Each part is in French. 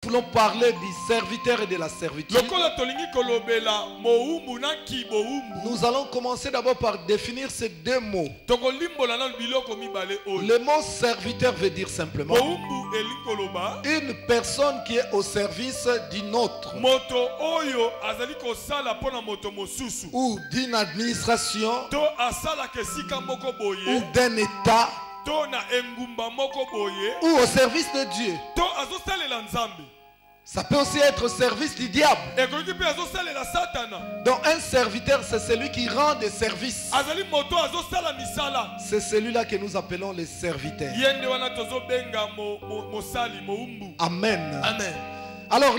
voulons parler du serviteur et de la servitude. Nous allons commencer d'abord par définir ces deux mots. Le mot serviteur veut dire simplement une personne qui est au service d'une autre ou d'une administration ou d'un état ou au service de Dieu. Ça peut aussi être au service du diable. Donc un serviteur, c'est celui qui rend des services. C'est celui-là que nous appelons les serviteurs. Amen. Amen. Alors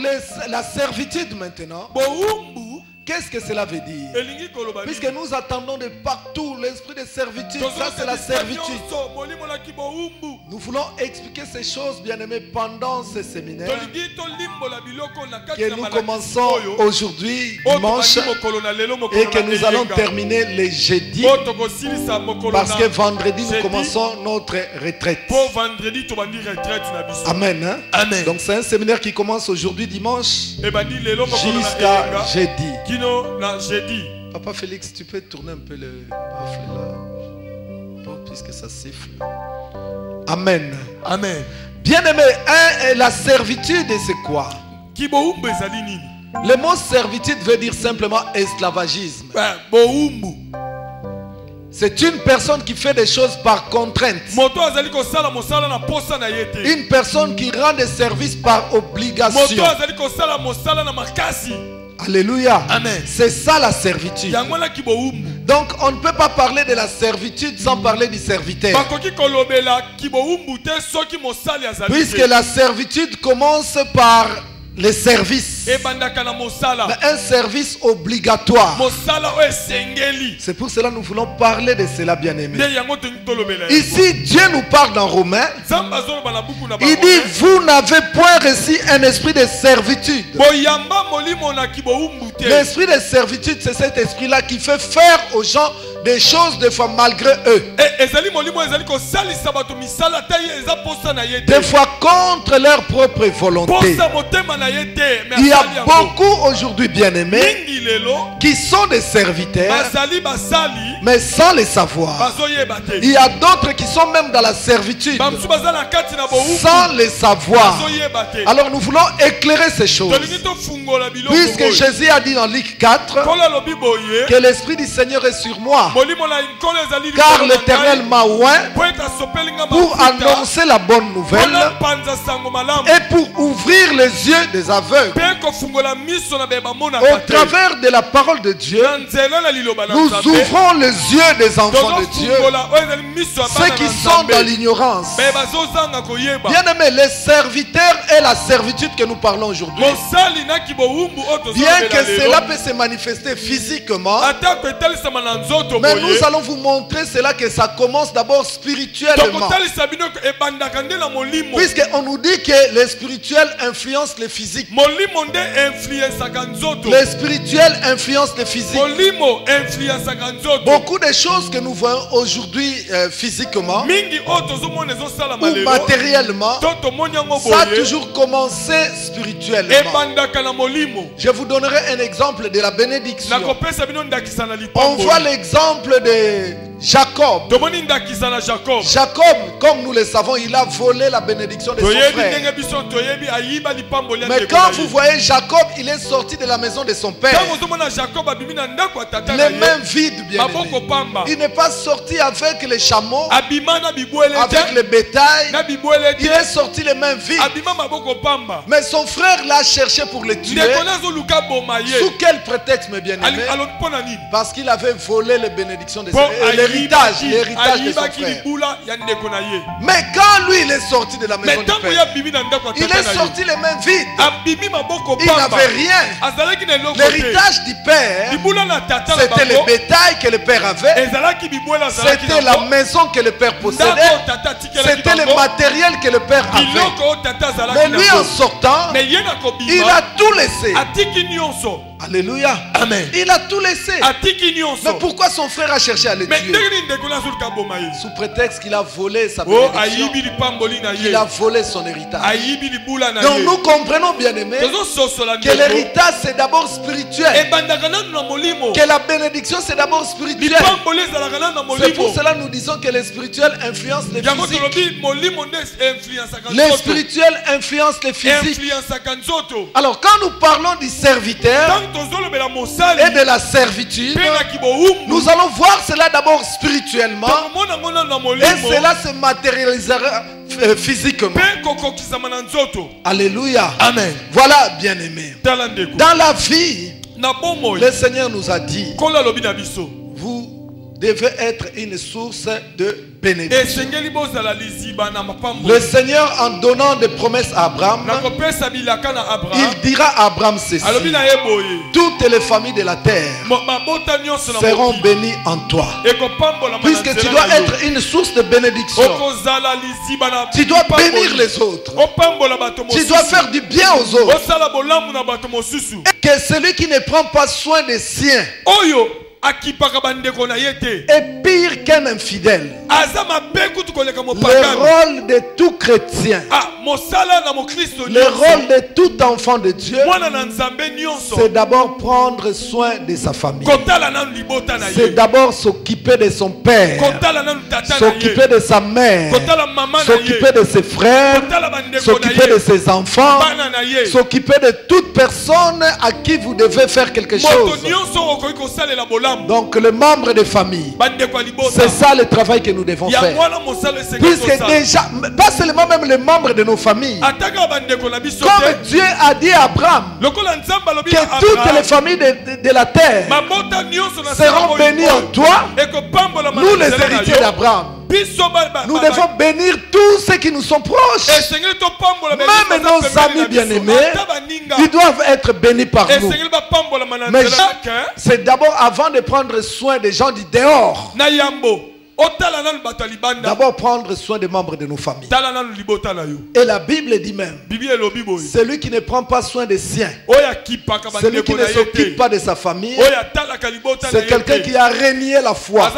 la servitude maintenant, qu'est-ce que cela veut dire? Puisque nous attendons de partout l'esprit de servitude, ça c'est la servitude. Nous voulons expliquer ces choses, bien-aimés, pendant ce séminaire que nous commençons aujourd'hui, dimanche, et que nous allons terminer le jeudi, parce que vendredi nous commençons notre retraite. Amen. Hein? Amen. Donc c'est un séminaire qui commence aujourd'hui, dimanche, jusqu'à jeudi. Papa Félix, tu peux tourner un peu le baffle là, bon, puisque ça siffle. Amen. Amen. Bien-aimé, la servitude, c'est quoi? Le mot servitude veut dire simplement esclavagisme. C'est une personne qui fait des choses par contrainte. Une personne qui rend des services par obligation. Alléluia. Amen. C'est ça la servitude. Donc on ne peut pas parler de la servitude sans parler du serviteur. Puisque la servitude commence par les services. Mais un service obligatoire. C'est pour cela que nous voulons parler de cela, bien-aimés. Ici, Dieu nous parle dans Romains. Il dit, vous n'avez point reçu un esprit de servitude. L'esprit de servitude, c'est cet esprit-là qui fait faire aux gens des choses des fois malgré eux. Des fois contre leur propre volonté. Il y a beaucoup aujourd'hui, bien-aimés, qui sont des serviteurs, mais sans les savoir. Il y a d'autres qui sont même dans la servitude, sans les savoir. Alors nous voulons éclairer ces choses. Puisque Jésus a dit dans Luc 4 que l'Esprit du Seigneur est sur moi, car l'Éternel m'a oint pour annoncer la bonne nouvelle et pour ouvrir les yeux des aveugles. Au travers de la parole de Dieu, nous ouvrons les yeux des enfants de Dieu, ceux qui sont dans l'ignorance. Bien-aimés, les serviteurs et la servitude que nous parlons aujourd'hui, bien que cela peut se manifester physiquement, mais nous allons vous montrer cela, que ça commence d'abord spirituellement. Puisqu'on nous dit que le spirituel influence le physique. Le spirituel influence le physique. Beaucoup de choses que nous voyons aujourd'hui physiquement ou matériellement, ça a toujours commencé spirituellement. Je vous donnerai un exemple de la bénédiction. On voit l'exemple de Jacob. Jacob, comme nous le savons, il a volé la bénédiction de son frère. Mais quand vous voyez Jacob, il est sorti de la maison de son père les mains vides, bien aimé. Il n'est pas sorti avec les chameaux, avec le bétail. Il est sorti les mains vides. Mais son frère l'a cherché pour le tuer. Sous quel prétexte, mes bien-aimés? Parce qu'il avait volé les bénédictions de son frère. L'héritage de son frère. Mais quand lui il est sorti de la maison du père, il est sorti les mains vides. Il n'avait rien. L'héritage du père, c'était le bétail que le père avait, c'était la maison que le père possédait, c'était le matériel que le père avait. Mais lui, en sortant, il a tout laissé. Alléluia. Amen. Il a tout laissé. Mais pourquoi son frère a cherché à le tuer? Sous prétexte qu'il a volé sa bénédiction, qu'il a volé son héritage. Donc nous comprenons, bien aimés, que l'héritage c'est d'abord spirituel. Que la bénédiction c'est d'abord spirituel. C'est pour cela que nous disons que les spirituels influencent les physiques. Les spirituels influencent les physiques. Alors quand nous parlons du serviteur et de la servitude, nous allons voir cela d'abord spirituellement et cela se matérialisera physiquement. Alléluia. Amen. Voilà, bien aimé. Dans la vie, le Seigneur nous a dit, vous devez être une source de bénédiction. Le Seigneur, en donnant des promesses à Abraham, il dira à Abraham ceci: toutes les familles de la terre seront bénies en toi. Puisque tu dois être une source de bénédiction, tu dois bénir les autres, tu dois faire du bien aux autres. Et que celui qui ne prend pas soin des siens est pire qu'un infidèle. Le rôle de tout chrétien, le rôle de tout enfant de Dieu, c'est d'abord prendre soin de sa famille. C'est d'abord s'occuper de son père, s'occuper de sa mère, s'occuper de ses frères, s'occuper de ses enfants, s'occuper de toute personne à qui vous devez faire quelque chose. Donc les membres de famille, c'est ça le travail que nous devons faire. Puisque déjà, pas seulement même les membres de nos familles, comme Dieu a dit à Abraham que toutes les familles de la terre seront bénies en toi, nous les héritiers d'Abraham, nous devons bénir tous ceux qui nous sont proches. Même nos amis bien-aimés, ils doivent être bénis par nous. Mais c'est d'abord avant de prendre soin des gens du dehors. D'abord prendre soin des membres de nos familles. Et la Bible dit même, celui qui ne prend pas soin des siens, celui qui ne s'occupe pas de sa famille, c'est quelqu'un qui a renié la foi.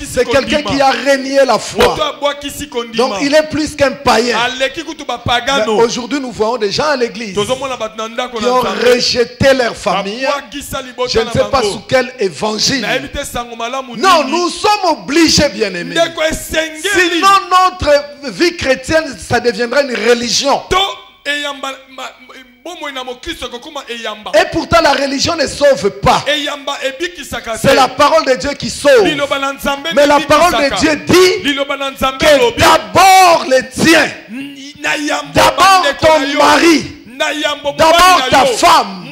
C'est quelqu'un qui a renié la foi. Donc il est plus qu'un païen. Aujourd'hui nous voyons des gens à l'église qui ont rejeté leur famille. Je ne sais pas sous quel évangile. Non, nous sommes obligés, bien-aimés. Sinon notre vie chrétienne, ça deviendra une religion. Et pourtant la religion ne sauve pas. C'est la parole de Dieu qui sauve. Mais la parole de Dieu dit que d'abord les tiens, d'abord ton mari, d'abord ta femme,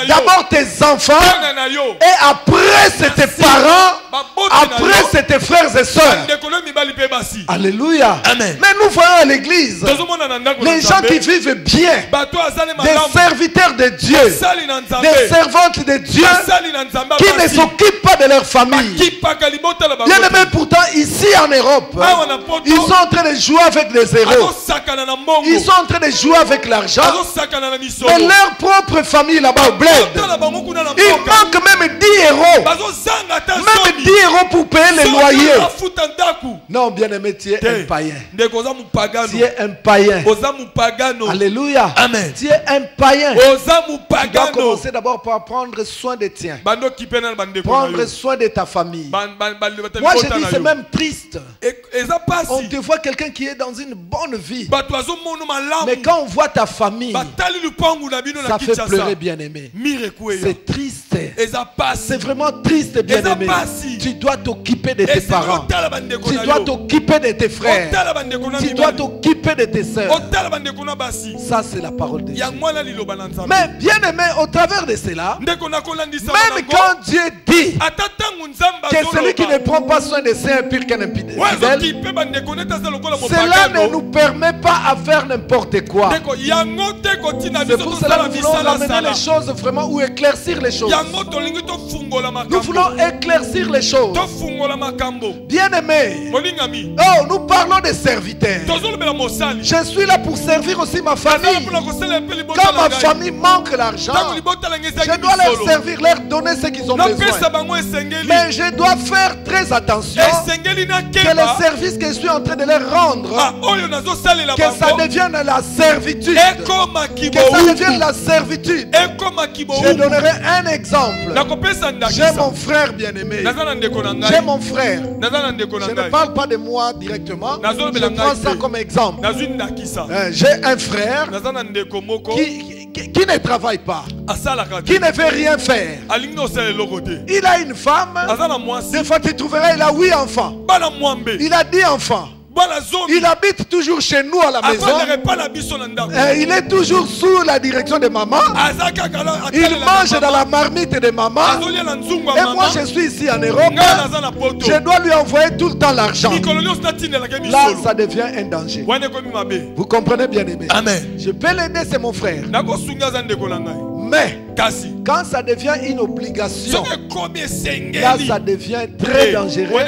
d'abord tes enfants, et après c'est tes parents, après c'est tes frères et sœurs. Alléluia. Amen. Mais nous voyons à l'église les gens qui vivent bien, des serviteurs de Dieu, des servantes de Dieu, qui ne s'occupent pas de leur famille. Bien aimé, pourtant ici en Europe, ils sont en train de jouer avec les héros, ils sont en train de jouer avec l'argent. Mais leur propre famille là-bas au bled, il manque même 10 euros. Même 10 euros pour payer les loyers. Non, bien aimé, tu es un païen. Tu es un païen. Alléluia. Amen. Tu es un païen. Tu dois commencer d'abord par prendre soin de tiens. Prendre soin de ta famille. Moi je dis c'est même triste. On te voit quelqu'un qui est dans une bonne vie, mais quand on voit ta famille, ça fait pleurer, bien aimé. C'est triste. C'est vraiment triste, bien aimé. Tu dois t'occuper de tes parents. Tu dois t'occuper de tes frères. Tu dois t'occuper de tes sœurs. Ça c'est la parole de Dieu. Mais bien aimé, au travers de cela, même quand Dieu dit que celui qui ne prend pas soin de ses est pire qu'un infidèle, cela ne nous permet pas à faire n'importe quoi. C'est pour cela que nous voulons ramener les choses vraiment, ou éclaircir les choses. Nous voulons éclaircir les choses. Bien-aimé, oh, nous parlons des serviteurs. Je suis là pour servir aussi ma famille. Quand ma famille manque l'argent, je dois leur servir, leur donner ce qu'ils ont besoin. Mais je dois faire très attention que le service que je suis en train de leur rendre, que ça devienne la servitude. Que ça devienne la servitude. Je donnerai un exemple. J'ai mon frère bien-aimé. J'ai mon frère. Je ne parle pas de moi directement. Je prends ça comme exemple. J'ai un frère qui ne travaille pas, qui ne veut rien faire. Il a une femme. Des fois tu trouveras, il a 8 enfants. Il a 10 enfants. Il habite toujours chez nous à la maison. Il est toujours sous la direction de maman. Il mange dans la marmite de maman. Et moi je suis ici en Europe. Je dois lui envoyer tout le temps l'argent. Là ça devient un danger. Vous comprenez bien aimé? Je peux l'aider, c'est mon frère. Mais quand ça devient une obligation, là ça devient très dangereux.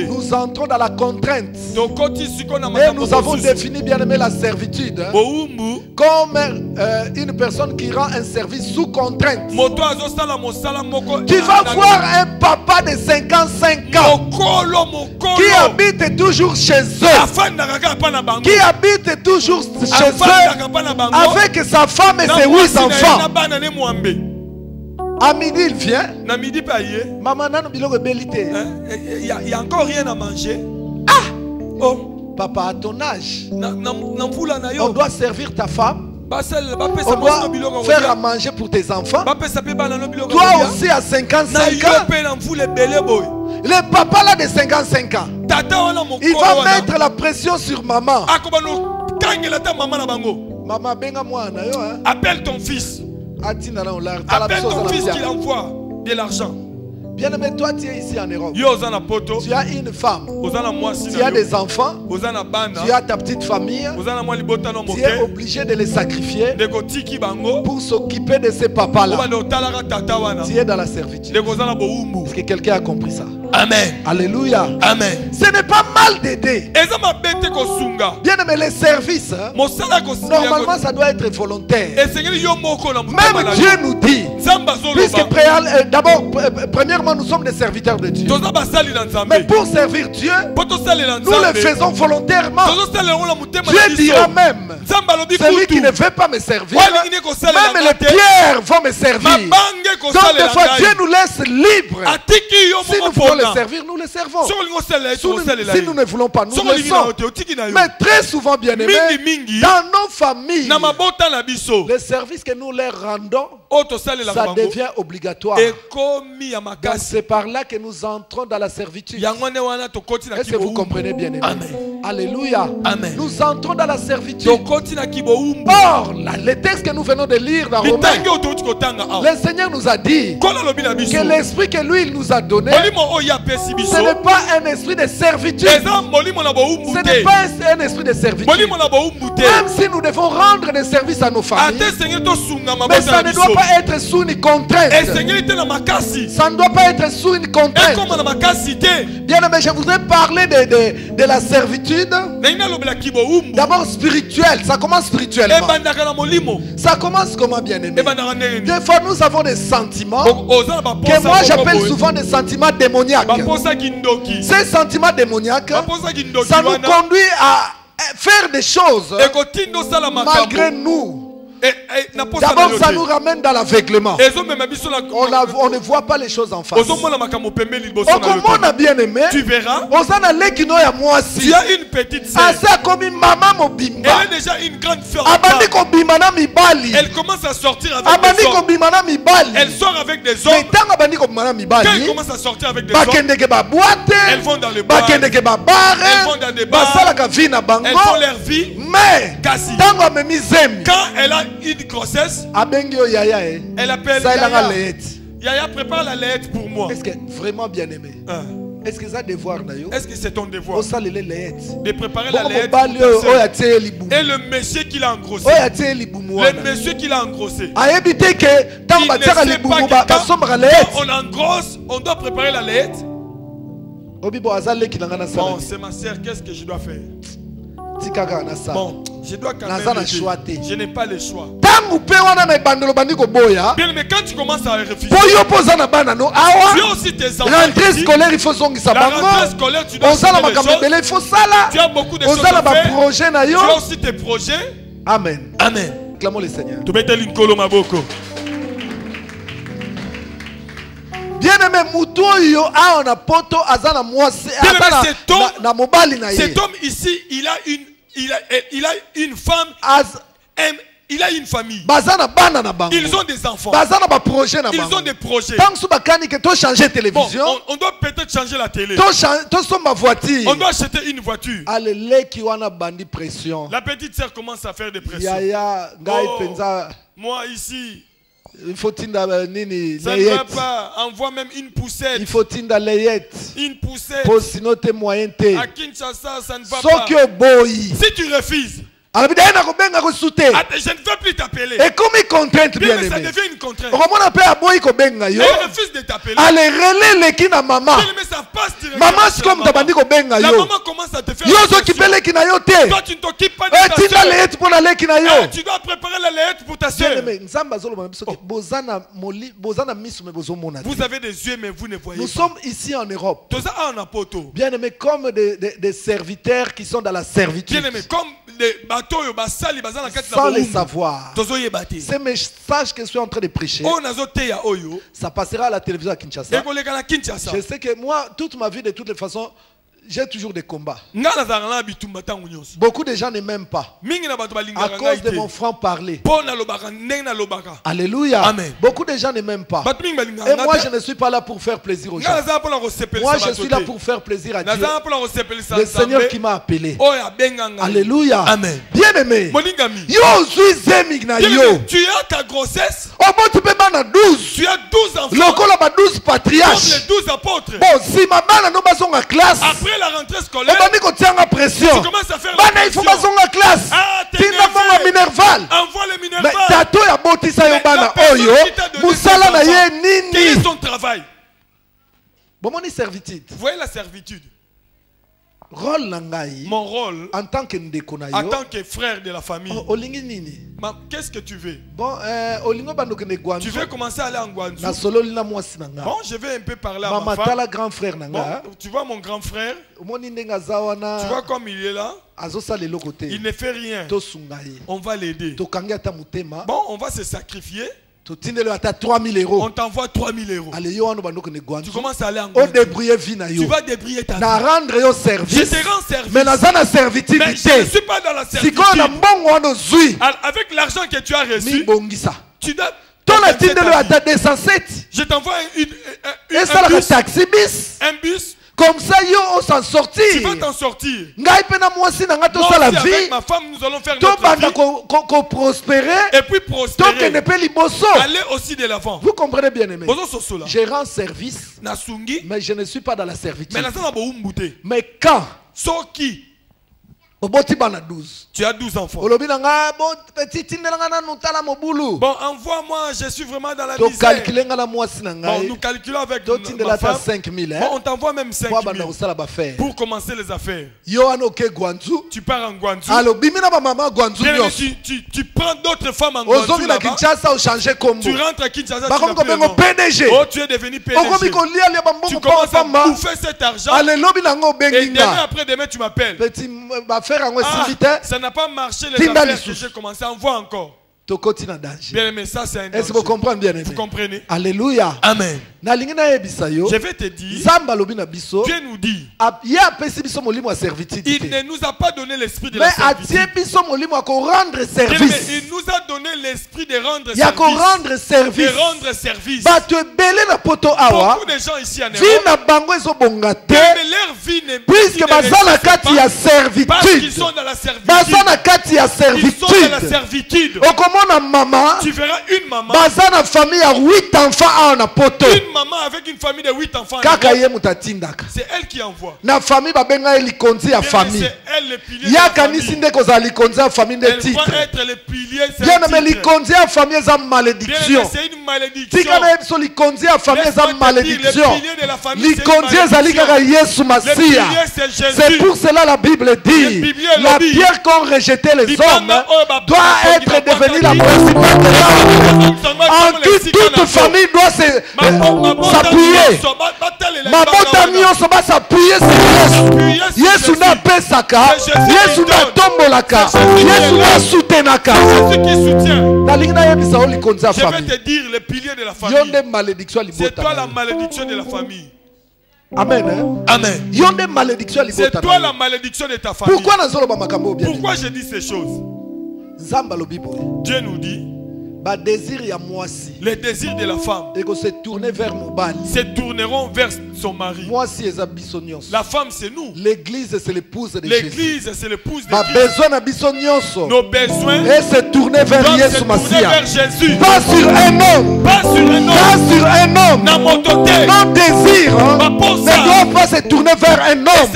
Nous entrons dans la contrainte. Et nous avons défini bien aimé la servitude comme une personne qui rend un service sous contrainte. Tu vas voir un papa de 55 ans qui habite toujours chez eux, qui habite toujours chez eux avec sa femme et ses 8 enfants. À midi il vient. Maman il y a encore rien à manger. Oh, papa, à ton âge, on doit servir ta femme. On doit faire à manger pour tes enfants. Toi aussi à 55 ans. Le papa là de 55 ans, il va mettre la pression sur maman. Maman, appelle ton fils. Appelle ton fils qui envoie de l'argent. Bien-aimé, toi tu es ici en Europe. Tu as une femme. Tu as des enfants. Tu as ta petite famille. Tu es obligé de les sacrifier pour s'occuper de ces papas-là. Tu es dans la servitude. Est-ce que quelqu'un a compris ça? Amen. Alléluia. Amen. Ce n'est pas mal d'aider. Bien-aimé, les services, normalement ça doit être volontaire. Même Dieu nous dit, puisque d'abord, premièrement, nous sommes des serviteurs de Dieu. Mais pour servir Dieu, nous le faisons volontairement. Dieu dira même, celui qui ne veut pas me servir, même les pierres vont me servir. Donc des fois Dieu nous laisse libres. Si nous voulons le servir, nous le servons. Si nous ne voulons pas, nous le laissons. Mais très souvent, bien aimés, dans nos familles, les services que nous leur rendons, ça devient obligatoire. C'est par là que nous entrons dans la servitude. Est-ce que vous comprenez bien aimé? Alléluia. Amen. Nous entrons dans la servitude. Or, les textes que nous venons de lire dans Romains, le Seigneur nous a dit que l'esprit que lui il nous a donné, ce n'est pas un esprit de servitude. Ce n'est pas un esprit de servitude. Même si nous devons rendre des services à nos familles, mais ça ne doit pas être sous une contrainte. Ça ne doit pas être sous une contrainte. Bien aimé, je voudrais parler de la servitude. D'abord spirituelle. Ça commence spirituellement. Ça commence comment, bien aimé? Des fois nous avons des sentiments que moi j'appelle souvent des sentiments démoniaques. Ces sentiments démoniaques, ça nous conduit à faire des choses malgré nous. D'abord ça nous ramène dans l'aveuglement. On ne voit pas les choses en face. Comment on a bien aimé, tu verras, tu as une petite sœur. Elle est déjà une grande femme. Elle commence à sortir avec des hommes. Elle sort avec des hommes. Quand elle commence à sortir avec des hommes, elles vont dans les boîtes, elles vont dans des bars, elles font leur vie. Mais quand elle a une grossesse, elle appelle Yaya, prépare la lettre pour moi. Est-ce que vraiment bien aimé? Est-ce que ça devoir d'ailleurs? Est-ce que c'est ton devoir de préparer la lettre et le monsieur qui l'a engrossé? Le monsieur qui l'a engrossé. Il ne sait pas que quand on engrosse, on doit préparer la lettre. Bon, c'est ma sœur, qu'est-ce que je dois faire? Bon, je dois quand même l'aider. Je n'ai pas le choix. Bien, mais quand tu commences à réfugier, tu as aussi tes enfants. Rentrée scolaire, il faut zongisa bango. La rentrée scolaire, tu dois faire des choses. Tu as beaucoup de choses à faire. Tu as aussi tes projets. Amen. Amen. Clamons le Seigneur. Tu mets l'incolo maboko. Bien-aimé, Moutoyo a un poto azana mwase na mobali na ye. Cet homme ici, il a une femme, il a une famille. Ils ont des enfants. Ils ont des projets. Bon, on doit peut-être changer la télé. On doit acheter une voiture. La petite sœur commence à faire des pressions. Oh, moi ici, il faut ça ne va pas. Envoie même une poussette. Il faut une poussette. À Kinshasa, ça ne va pas. Si tu refuses, je ne veux plus t'appeler. Et comme il contrainte, bien mais ça devient une contrainte. Elle refuse de t'appeler. Elle relève qui na maman. Mais ça passe maman c'est comme tabandi ko benga yo. La maman commence à te faire. Yo qui pele qui na yo te. Toi tu ne t'occupes pas de ta sœur. Pour la leki na yo. Tu dois préparer la lettre pour ta sœur. Vous avez des yeux mais vous ne voyez pas. Nous sommes ici en Europe. Bien aimé, comme des serviteurs qui sont dans la servitude. Bien aimé, comme des bateaux sans les savoir. Ces messages que je suis en train de prêcher, ça passera à la télévision à Kinshasa. Je sais que moi, toute ma vie, de toutes les façons, j'ai toujours des combats. Beaucoup de gens ne m'aiment pas à cause de mon franc-parler. Alléluia. Amen. Beaucoup de gens ne m'aiment pas. Et moi, je ne suis pas là pour faire plaisir aux gens. Moi, je suis là pour faire plaisir à Dieu. Le Seigneur qui m'a appelé. Alléluia. Amen. Bien aimé. Tu as ta grossesse. Tu as 12 enfants. 12 patriarches. Comme les 12 apôtres. Bon, si ma mère n'a classe. Après la rentrée scolaire, tu commences à faire la pression. classe. Envoie les minervales. Quel est son travail? Vous voyez la servitude. Mon rôle en tant que frère de la famille. Qu'est-ce que tu veux? Tu veux commencer à aller en Guangzhou? Bon, je vais un peu parler à ma femme. Bon, tu vois mon grand frère? Tu vois comme il est là? Il ne fait rien. On va l'aider. Bon, on va se sacrifier. On t'envoie 3000 euros. Tu commences à aller en Guangzhou. Tu vas débrouiller ta vie. Je te rends service. Mais je ne suis pas dans la servitude. Avec l'argent que tu as reçu, tu dois... Je t'envoie un bus. Comme ça, on s'en sortir. Tu vas t'en sortir. Moi aussi, avec ma femme, nous allons faire notre vie. Prospérer. Et puis prospérer. Aller aussi de l'avant. Vous comprenez bien, aimé. Je rends service. Mais je ne suis pas dans la servitude. Mais quand tu as 12 enfants. Bon, envoie-moi, je suis vraiment dans la misère. Bon, nous calculons avec ma femme. 5 000, bon, on t'envoie même 5 000 pour commencer les affaires. Tu pars en Guangzhou. Tu prends d'autres femmes en Guangzhou là-bas. Tu rentres à Kinshasa. Oh, tu es devenu PDG. Tu commences à bouffer cet argent. Et demain après demain, tu m'appelles. Ça n'a pas marché les affaires que j'ai commencé à en voir encore. Bien aimé, ça c'est un danger. Est-ce que vous comprenez bien aimé? Vous comprenez? Alléluia. Amen. Je vais te dire, Dieu nous dit, il ne nous a pas donné l'esprit de la servitude. Il nous a donné l'esprit de rendre service. De rendre service. Beaucoup de gens ici en Europe, mais leur vie n'est pas parce qu'ils sont dans la servitude. Ils sont dans la servitude. Tu verras une maman. Une maman avec une famille de 8 enfants. C'est elle qui envoie. C'est elle le pilier de la famille. Elle va être le pilier. C'est une malédiction. Tika ebiso likondi ya famille eza malédiction. Likondi ezali kaka Yesu Masia. C'est pour cela la Bible dit la pierre qu'ont rejeté les hommes doit être devenue la principale de l'homme. En qui toute famille doit s'appuyer. Mabota nyonso ba s'appuyer sur Yesu. Yesu na pesaka, Yesu na tombolaka, Yesu na soutenaka. C'est qui soutient. Je vais te dire les piliers de la famille. C'est toi la malédiction de la famille. Amen. Hein? Amen. C'est toi la malédiction de ta famille. Pourquoi je dis ces choses? Dieu nous dit les désirs de la femme se tourneront vers son mari. La femme c'est nous. L'église c'est l'épouse de Jésus. L'église c'est l'épouse de Jésus. Nos besoins se tourner vers Jésus. Pas sur un homme. Pas sur un homme. Pas sur un homme. Nos désirs ne doivent pas se tourner vers un homme.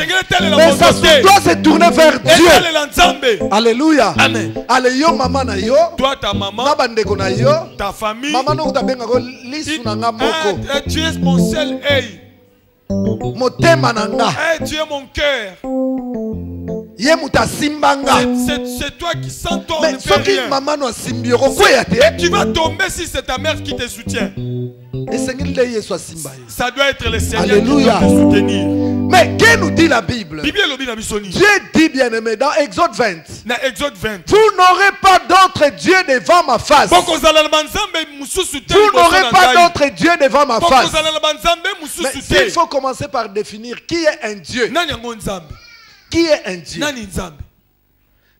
Mais ça doit se tourner vers Dieu. Alléluia. Amen. Alléluia maman na yo. Toi ta maman. Ta famille. Maman no utabenga ko lisu na nga moko. Tu es mon seul œil. Motema na nga. Tu es mon cœur. Ye muta simbanga. C'est toi qui sens ton mais soki maman no simbioro ko ya te. Tu vas tomber si c'est ta mère qui te soutient. Ça doit être le Seigneur qui doit te soutenir. Mais que nous dit la Bible? Dieu dit bien aimé dans Exode 20. Vous n'aurez pas d'autre Dieu devant ma face. Vous n'aurez pas d'autre Dieu devant ma face. Mais il faut commencer par définir qui est un Dieu. Qui est un Dieu?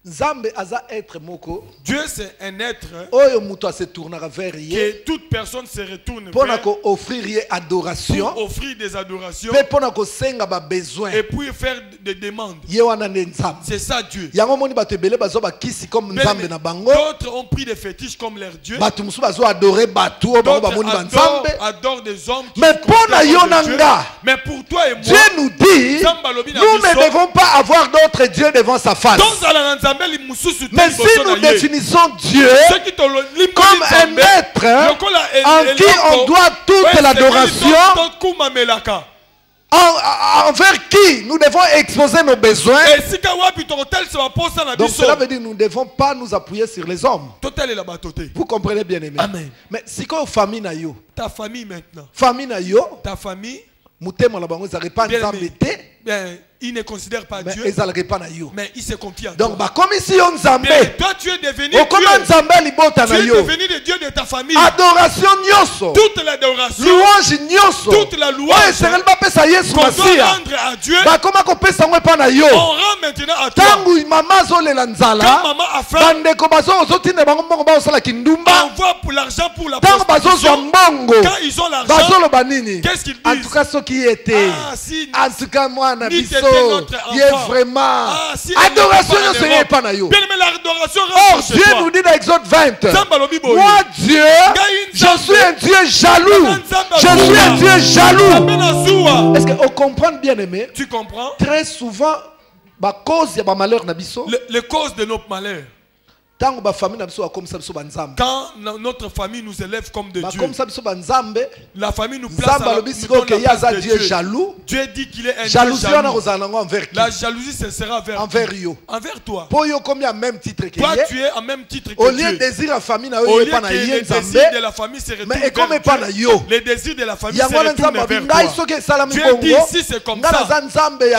Nzambe aza être moko. Dieu c'est un être oyo muto se tournera vers ye. Que toute personne se retourne vers. Pour offrir adoration. Pour offrir des adorations. Mais pour senga ba besoin. Et puis faire des demandes. Ye wana nzambe. C'est ça Dieu. Yango moni bato ebele bazo ba kisi comme nzambe na bango. D'autres ont pris des fétiches comme leur Dieu. Bato musu bazo adorer bato o bango ba moni ba nzambe. Adore des hommes. Mais pour na yo nanga. Mais pour toi et moi. Dieu nous dit nous ne devons pas avoir d'autres dieux devant sa face. Mais si nous définissons Dieu comme un être en qui on doit toute l'adoration, envers qui nous devons exposer nos besoins, donc cela veut dire que nous ne devons pas nous appuyer sur les hommes. Vous comprenez bien aimé? Amen. Mais si quand famille na yo, ta famille maintenant, famille na yo, ta famille, il ne considère pas Dieu, mais il se confie à donc, toi. Mais toi tu es devenu Dieu. Tu es devenu le Dieu de ta famille. Adoration nyoso. Toute l'adoration. Louange nyoso. Toute la louange. Qu'on doit rendre à Dieu. On rend maintenant à toi. Quand maman a faim, on voit pour l'argent pour la prostitution. Quand ils ont l'argent, qu'est-ce qu'ils disent? En tout cas, ce qui était. En tout cas, moi, il est vraiment. Adoration ne serait pas na yo. Or, Dieu nous dit dans Exode 20. Moi, Dieu, je suis un Dieu jaloux. Je suis un Dieu jaloux. Est-ce qu'on comprend bien aimé? Tu comprends? Très souvent, les causes de nos malheurs. Quand notre famille nous élève comme de Dieu, la famille nous place à la place de Dieu. Dieu dit qu'il est un Dieu jaloux. La jalousie ce sera envers toi. Toi tu es en même titre que Dieu. Au lieu que les désirs de la famille se retournent vers Dieu, les désirs de la famille se retournent vers toi. Dieu dit si c'est comme ça,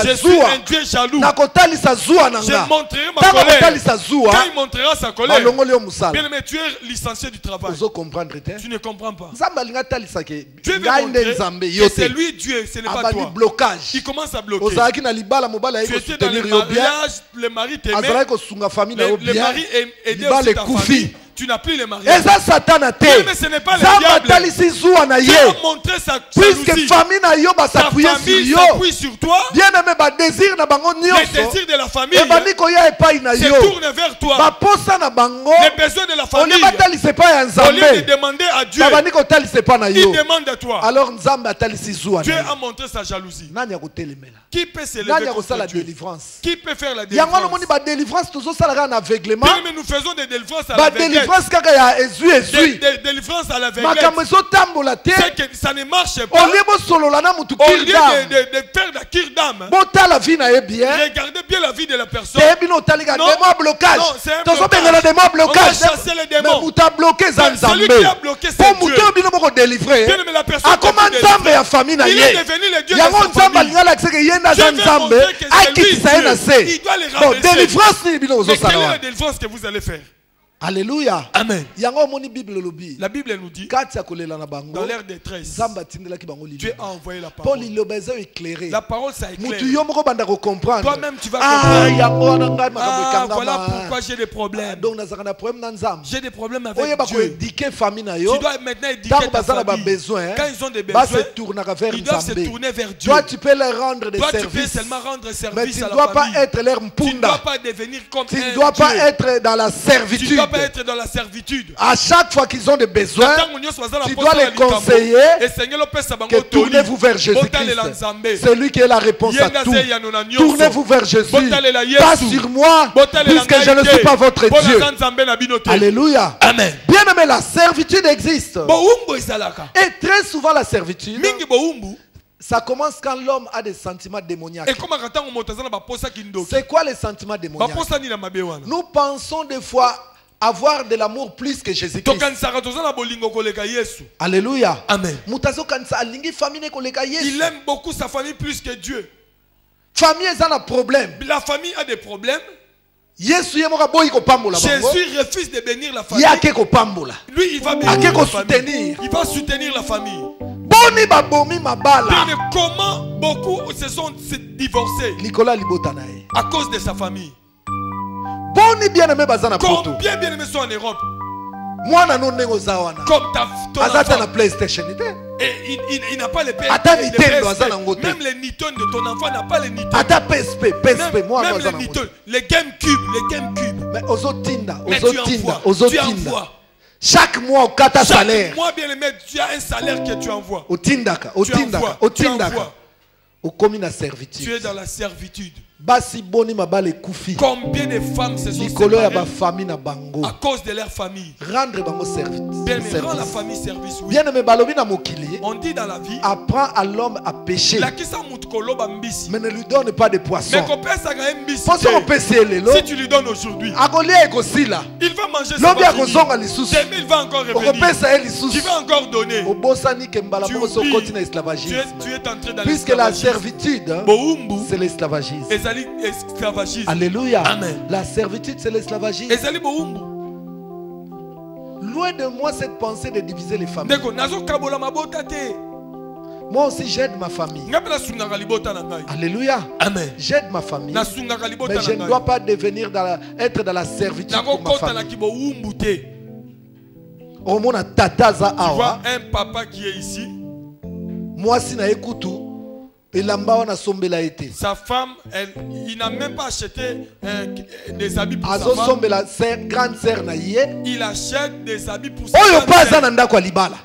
je suis un Dieu jaloux. Je montrerai ma colère. Quand il montrera sa colère, bien aimé, tu es licencié du travail. Tu ne comprends pas. Dieu veut montrer que c'est lui Dieu, ce n'est pas toi. Il commence à bloquer. Tu étais dans le mariage, le mari t'aimait, le mari aidait aussi ta famille. Tu n'as plus les mariages. Mais ce n'est pas le diable. Dieu a montré sa jalousie. Ta famille s'appuie sur toi. Les désirs de la famille se tournent vers toi. Les besoins de la famille, au lieu de demander à Dieu, il demande à toi. Alors Dieu a montré sa jalousie. Qui peut s'élever contre Dieu? Qui peut faire la délivrance? Mais nous faisons des délivrances à l'aveuglette. délivrance kaka ya ezui ezui. Délivrance à l'aveuglette. Makambo ezotambola te. C'est que ça ne marche pas. Au lieu bosolola na mutu Au kir lieu d'âme. de faire la cure d'âme. Bota la vie na ye bien. Regardez bien la vie de la personne. Tebino talika démon blocage. Non, c'est un Tozo blocage. bengala démon blocage. On va chasser les démons. Mais muta bloqué zanzambe. Celui qui a bloqué c'est Dieu. Pour muto bino moko délivrer. Bien, mais la personne A comment nzambe ya famille na ye. Il est devenu le Dieu de yango sa nzambe famille. alingala kiseke yenda Dieu veut zanzambe montrer que c'est lui akitisa ye na Dieu. se. Il doit les Bon, rabaisser. délivrance ni bino Mais quelle ozosala est la wa. délivrance que vous allez faire? Alléluia. Amen. Yango moni Bible lobi. La Bible nous dit, Kati ya kolela na bango. dans l'ère des 13, Nzambe atindelaki bango Dieu libela. a envoyé la Paul parole. il obéissait éclairé. La parole, ça Mutu éclaire. yo moko banda ko comprendre. Toi-même, tu vas Ah, comprendre. yango wana ngai makambo Ah, ekangama. voilà pourquoi j'ai des problèmes. Donc nazaka na problème na Nzambe. J'ai des problèmes Oye avec ba ko Dieu. éduquer famille na yo. Tu dois maintenant éduquer Tant ta bazana ba famille. besoin. Quand ils ont des Ba besoins, se tourner vers ils doivent se Nzambe. tourner vers Dieu. Toi tu peux leur rendre des Toi, tu peux services. seulement rendre Mais service tu à ne la dois pas famille. être leur Tu ne dois mpunda. pas devenir comme Tu ne un dois pas Dieu. être dans la Tu ne servitude. dois pas être dans la servitude. À chaque fois qu'ils ont des besoins, tu dois les conseiller conseiller que tournez-vous vers Jésus-Christ. C'est lui qui est la réponse à tout. Tournez-vous vers Jésus. Pas sur moi, puisque je ne suis pas votre Dieu. Alléluia. Amen. Bien aimé, la servitude existe. Et très souvent la servitude, ça commence quand l'homme a des sentiments démoniaques. C'est quoi les sentiments démoniaques? Nous pensons des fois avoir de l'amour plus que Jésus-Christ. Alléluia. Amen. Il aime beaucoup sa famille plus que Dieu. Famille a un problème. La famille a des problèmes. Jésus refuse de bénir la famille. Lui, il va bénir la famille. Il va soutenir la famille. Mais comment beaucoup se sont divorcés à cause de sa famille? Combien bien-aimés sont en Europe? Comme ton enfant. PlayStation. Et il n'a pas les PS. Même les Nitons de ton enfant n'a pas les Nitons. Même les Nitons. Les GameCube. Mais tu envoies. Chaque mois, au kata salaire. Chaque mois, bien-aimé, tu as un salaire que tu envoies. Tu es dans la servitude. Combien de femmes se sont séparées à cause de leur famille? Rendre service. Bien, mais rend la famille service, oui. On dit dans la vie, apprend à l'homme à pécher, mais ne lui donne pas de poisson. Si tu lui donnes aujourd'hui, il va manger sa famille. Demain, il va encore revenir. Tu vas encore donner. Tu es entré dans puisque la servitude, c'est l'esclavagisme. Alléluia. Amen. La servitude, c'est l'esclavagisme. Loin de moi cette pensée de diviser les familles. Moi aussi j'aide ma famille. Alléluia. Amen. J'aide ma famille. Mais je ne dois pas être dans la servitude pour ma famille. Tu vois un papa qui est ici. Moi si na ekutu. Sa femme, il n'a même pas acheté des habits pour sa femme. Il achète des habits pour sa grande sœur.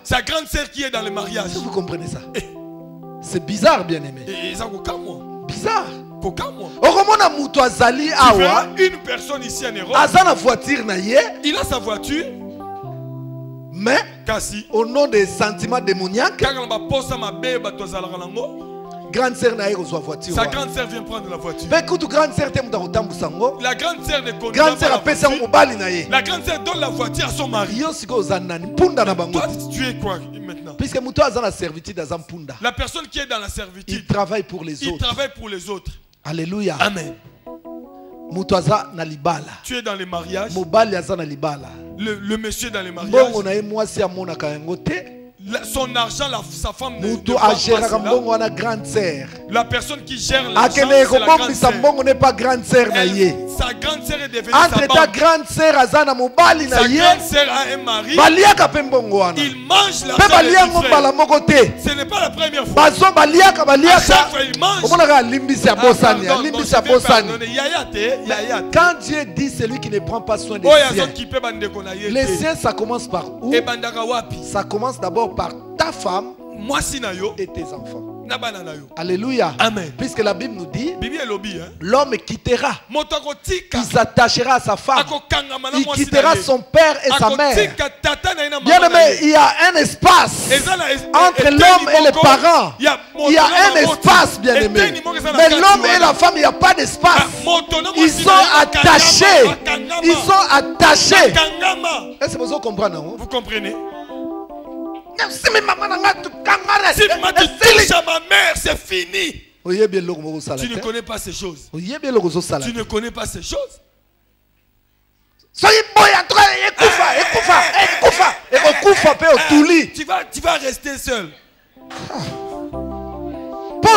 Sa grande sœur qui est dans le mariage. Vous comprenez ça? C'est bizarre, bien aimé. Bizarre. Tu verras une personne ici en Europe. Il a sa voiture. Mais au nom des sentiments démoniaques, grande sœur n'a pas voiture. Sa grande sœur vient prendre la voiture. La grande sœur ne connaît pas la voiture. La grande sœur donne la voiture à son mari. Toi, tu es quoi maintenant? Puisque la personne qui est dans la servitude, il travaille pour les autres. Il travaille pour les autres. Alléluia. Amen. Tu es dans les mariages. Le monsieur dans les mariages. Son argent, sa femme ne voit pas cela. La personne qui gère l'argent, c'est la grande sœur. Sa grande sœur est devenue sa banque. Ta grande sœur Sa grande sœur a un mari. Il mange l'argent de frère. Ce n'est pas la première fois. À chaque fois, il mange. Quand Dieu dit celui qui ne prend pas soin des siens, les siens, ça commence par où? Ça commence d'abord par ta femme et tes enfants. Alléluia. Amen. Puisque la Bible nous dit, hein? L'homme quittera. Il s'attachera à sa femme. Il quittera son père et sa mère. Bien aimé, il y a un espace entre l'homme et les parents. Il y a un espace, bien aimé. Mais l'homme et la femme, il n'y a pas d'espace. Ils sont attachés. Ils sont attachés. Est-ce que vous comprenez? Vous comprenez? Si maman touche à ma mère, c'est fini. Tu ne connais pas ces choses. Tu ne connais pas ces choses. Tu vas rester seul. Tu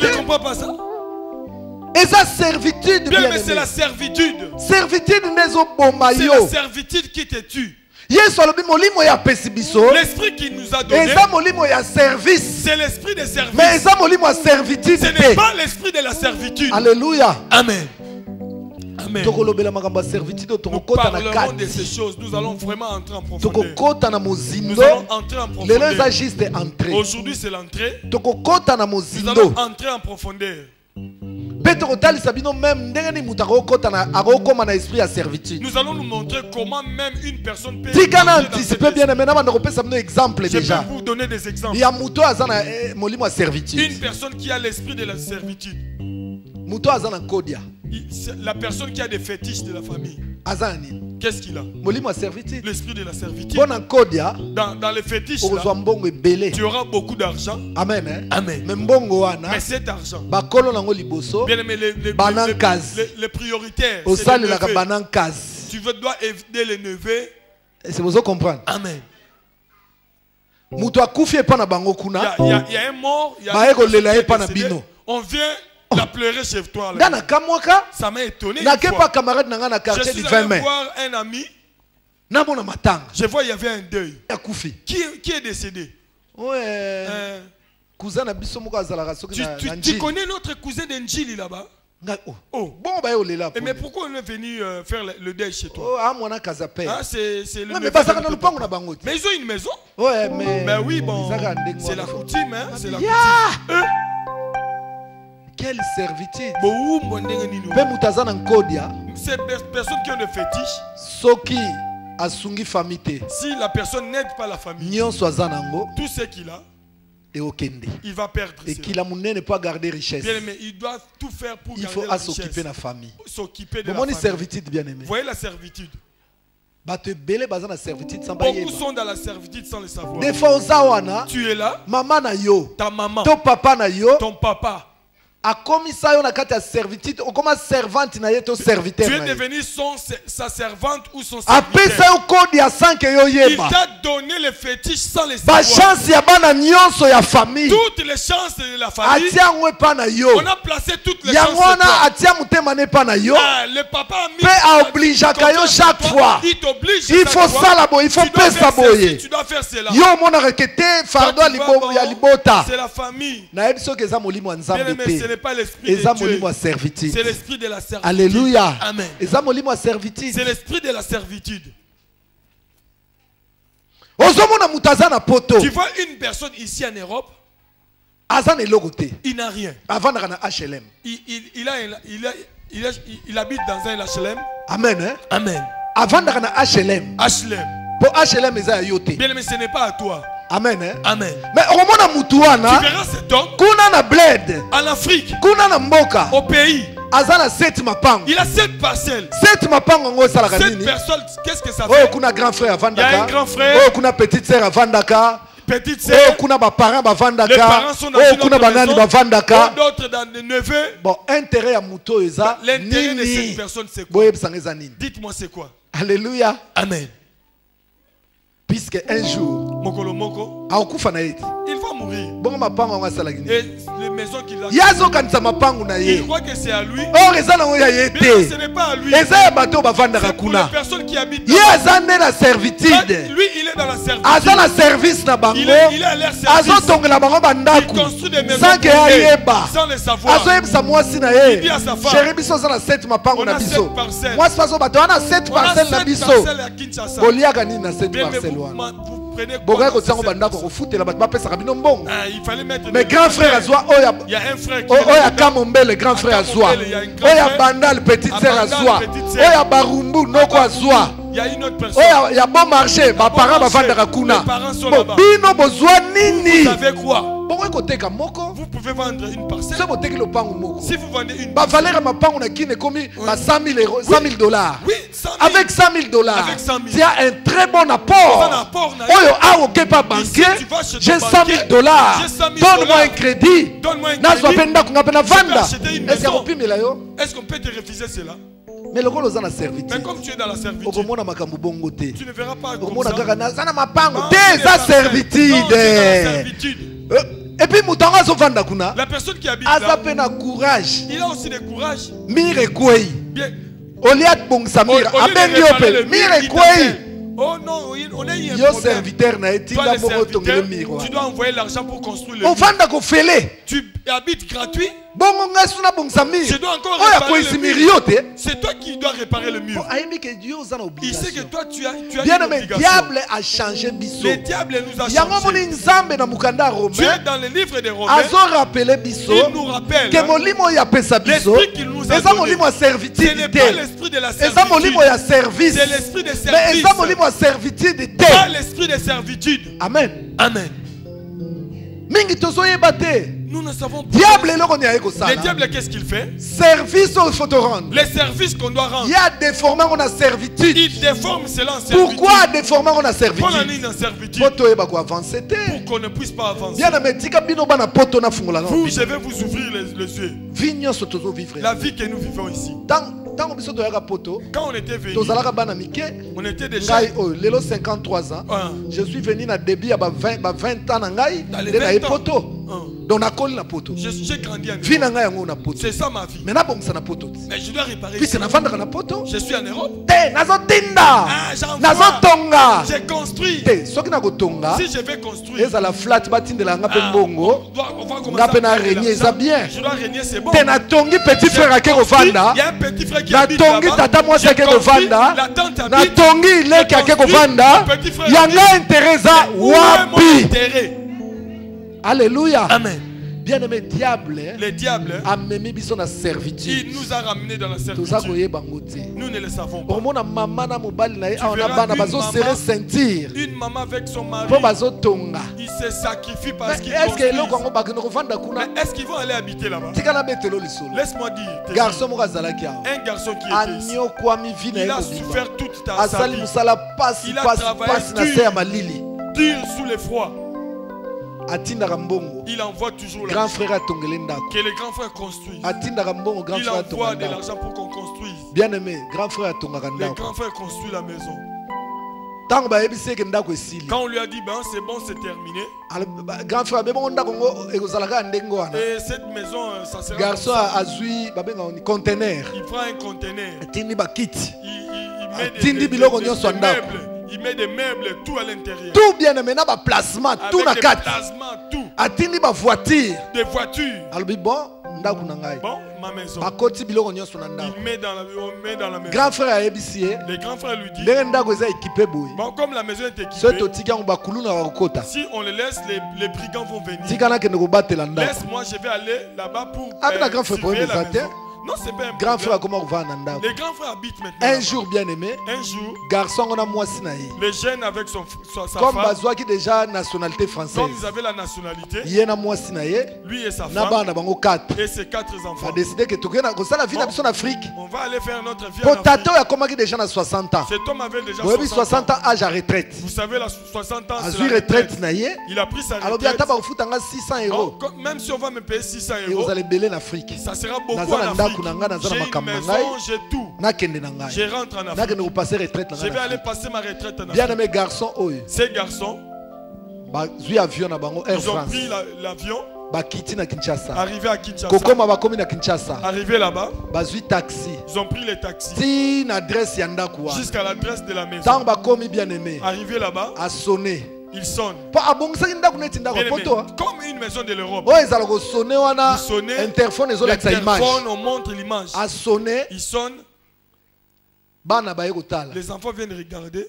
ne comprends pas ça? Et sa servitude, bien, mais c'est la servitude. Servitude c'est la servitude qui te tue. L'esprit qui nous a donné, c'est l'esprit de service. Mais ce n'est pas l'esprit de la servitude. Alléluia. Amen. Amen. Nous parlerons de ces choses. Nous allons vraiment entrer en profondeur. Nous allons entrer en profondeur. Aujourd'hui c'est l'entrée. Nous allons entrer en profondeur. Nous allons nous montrer comment même une personne peut déjà. Vous donner des exemples. Une personne qui a l'esprit de la servitude. La personne qui a des fétiches de la famille. Qu'est-ce qu'il a? L'esprit de la servitude. Dans les fétiches là, tu auras beaucoup d'argent. Amen. Hein? Amen. Mais cet argent, bien aimé, les prioritaires, tu dois aider les neveux. C'est vous comprendre. Amen. Il y a un mort, on vient la pleurer chez toi. Ça m'a étonné. Je suis allé voir un ami. Je vois il y avait un deuil. Qui est décédé? Tu connais notre cousin d'Enjili là-bas? Oh. Mais pourquoi on est venu faire le deuil chez toi? C'est le mais ils ont une maison. Mais oui, bon, c'est la coutume, hein? C'est la coutume. Quelle servitude. Ces personnes qui ont des fétiches. Si la personne n'aide pas la famille, tout ce qu'il a, il va perdre. Et qu'il a ne pas garder richesse. Bien aimé, il doit tout faire pour il garder faut la s'occuper de la famille. S'occuper de la famille. Servitude, bien aimé. Vous voyez la servitude. Beaucoup sont dans la servitude sans le savoir. Des fois, tu es là. Maman na yo. Ta maman. Ton papa na yo. Ton papa. A commis ça on a kata servitude ou comme servante na yeto serviteur. Tu es devenu sa servante ou son serviteur. Après ça au code ya 5 yo yeba. Il t'a donné les fétiches sans les savoir. Ba chance ya bana nyonso ya famille. Toutes les chances de la famille. Atia ngwe pa na yo. On a placé toutes les chances. Ya ngona atia mutema ne pa na yo. Le papa a mis. Pe oblige kayo chaque fois. Il t'oblige. Il faut ça là boy, il faut pesa boy. Tu dois faire cela. Yo mona rekete fardo ya libota. C'est la famille. Na yebiso ke za molimo nzambe te. Ce n'est pas l'esprit de Dieu. C'est l'esprit de la servitude. Alléluia. Amen. C'est l'esprit de la servitude. Tu vois une personne ici en Europe, il n'a rien. Il habite dans un HLM. Amen. Hein? Amen. Avant de HLM. HLM. Pour HLM, bien mais ce n'est pas à toi. Amen. Hein? Amen. Mais au moment où tu verras cet homme en Afrique, au pays. Il a 7 parcelles. 7 personnes, qu'est-ce que ça fait? Il y a un grand frère. Il y a une petite sœur à Vandaka. Petite sœur. Les parents sont dans une autre maison. D'autres dans des neveux. Bon, intérêt à Mouto Eza. L'intérêt de cette personne c'est quoi? Dites-moi c'est quoi? Alléluia. Amen. Puisque un jour, il va mourir. Et les maisons qu'il a, il croit que c'est à lui. Mais ce n'est pas à lui. C'est pour les personnes qui habitent là. Lui, il est dans la servitude. Il est à leur service. Il construit des maisons sans le savoir. Il dit à sa femme, on a 7 parcelles. On a 7 parcelles à Kinshasa. Vous prenez quoi? Il fallait mettre. Mais grand frère Azwa, il y a un frère qui Oya Kamombe, le grand frère Azwa. Oya Bandal, petite sœur Azwa. Oya Barumbu, Noko Azwa. Il y a une autre personne. Il y a bon marché, mes parents sont là-bas. Vous savez quoi? Vous pouvez vendre une parcelle. Si vous vendez une parcelle, $100,000. Oui, avec $100,000, tu as un très bon apport. J'ai $100,000. Donne-moi un crédit. Est-ce qu'on peut te refuser cela? Mais comme tu es dans la servitude, tu ne verras pas comme ça. Servitude. Et puis la personne qui habite là, courage. Il a aussi du courage. Bien. Oliat bon Samir, abengi opel, oh non, on a eu un problème. Serviteur tu dois envoyer l'argent pour construire le mur. Tu habites gratuit. Je dois encore réparer le mur. C'est toi qui dois réparer le mur. Il sait que toi tu as bien aimé, diable a changé biso. Le diable nous a changé. Dieu dans le livre des Romains, il nous rappelle l'esprit qu'il nous a donné. Ce n'est pas l'esprit de la servitude. C'est l'esprit de service. Pas l'esprit de servitude. Amen. Amen. Nous ne savons pas. Le diable, qu'est-ce qu'il fait? Service au faut te rendre. Les services qu'on doit rendre. Il y a des formats on a servitude. Il déforme cela en servitude. Pourquoi des formats on a servitude? Pour qu'on ne puisse pas avancer. Vous, je vais vous ouvrir les yeux. La vie que nous vivons ici. Quand on était venu, on était déjà 53 ans. Je suis venu à début à 20 ans. Donc j'ai grandi en Europe. C'est ça ma vie. Mais je dois réparer. Je suis en Europe. J'ai construit. Si je vais construire, on va commencer à régner. Je dois régner, c'est bon. Il y a un petit frère qui habite là-bas. La tante habite. Alléluia. Amen. Bien-aimé, le diable a mis dans servitude. Il nous a ramenés dans la servitude. Nous ne le savons pas. Une maman avec son mari, il se sacrifie parce qu'il construit. Mais est-ce qu'ils vont aller habiter là-bas? Laisse-moi dire. Un garçon qui était ici, il a souffert toute sa vie. Il a travaillé dur sous le froid. Il envoie toujours grand frère que les grands frères construisent. Il envoie de l'argent pour qu'on construise. Bien aimé, grand frère les grands frères construisent la maison. Quand on lui a dit ben c'est bon, c'est terminé. Et cette maison, ça sera garçon a eu un conteneur. Il prend un conteneur. Il met des meubles, tout à l'intérieur. Tout bien aimé, na placement, tout na quatre. Tout. Atindi ba voiture. Des voitures. Bon, ma maison. Il met dans la maison. Grand frère a ébissé. Le grand frère lui dit. Bon, comme la maison est équipée. Si on le laisse, les brigands vont venir. Laisse-moi, je vais aller là-bas pour surveiller la maison. Non, c'est pas un grand frère comment on va nanda. Les grands frères habitent maintenant. Un jour bien aimé. Un jour. Garçon on a moi sinaï. Le jeune avec sa comme femme. Bazoua qui déjà nationalité française. Comme ils avaient la nationalité. Il y a moi sinaï. Lui et sa femme. Naba na bango 4. Et ses 4 enfants. On a décidé que tout ça la vie en Afrique. On va aller faire notre vie en Afrique. Potato a comment qui déjà na 60 ans. Cet homme avait déjà 60 ans âge à retraite. Vous savez la 60 ans c'est la retraite. Il a pris sa retraite. Alors bien taba fout 600 €. Même si on va me payer 600 €. Et vous allez bêler en Afrique. Ça sera beaucoup en Afrique. Maison, j'ai tout. Je rentre en Afrique. Je vais aller passer ma retraite en Afrique. Bien aimé garçon, ces garçons, ils ont pris l'avion. Arrivé à Kinshasa. Arrivé là-bas. Ils ont pris les taxis. Jusqu'à l'adresse de la maison. Arrivé là-bas. Il sonne. Comme une maison de l'Europe. Vous sonnez. Interphone, on montre l'image. Il sonne. Les enfants viennent regarder.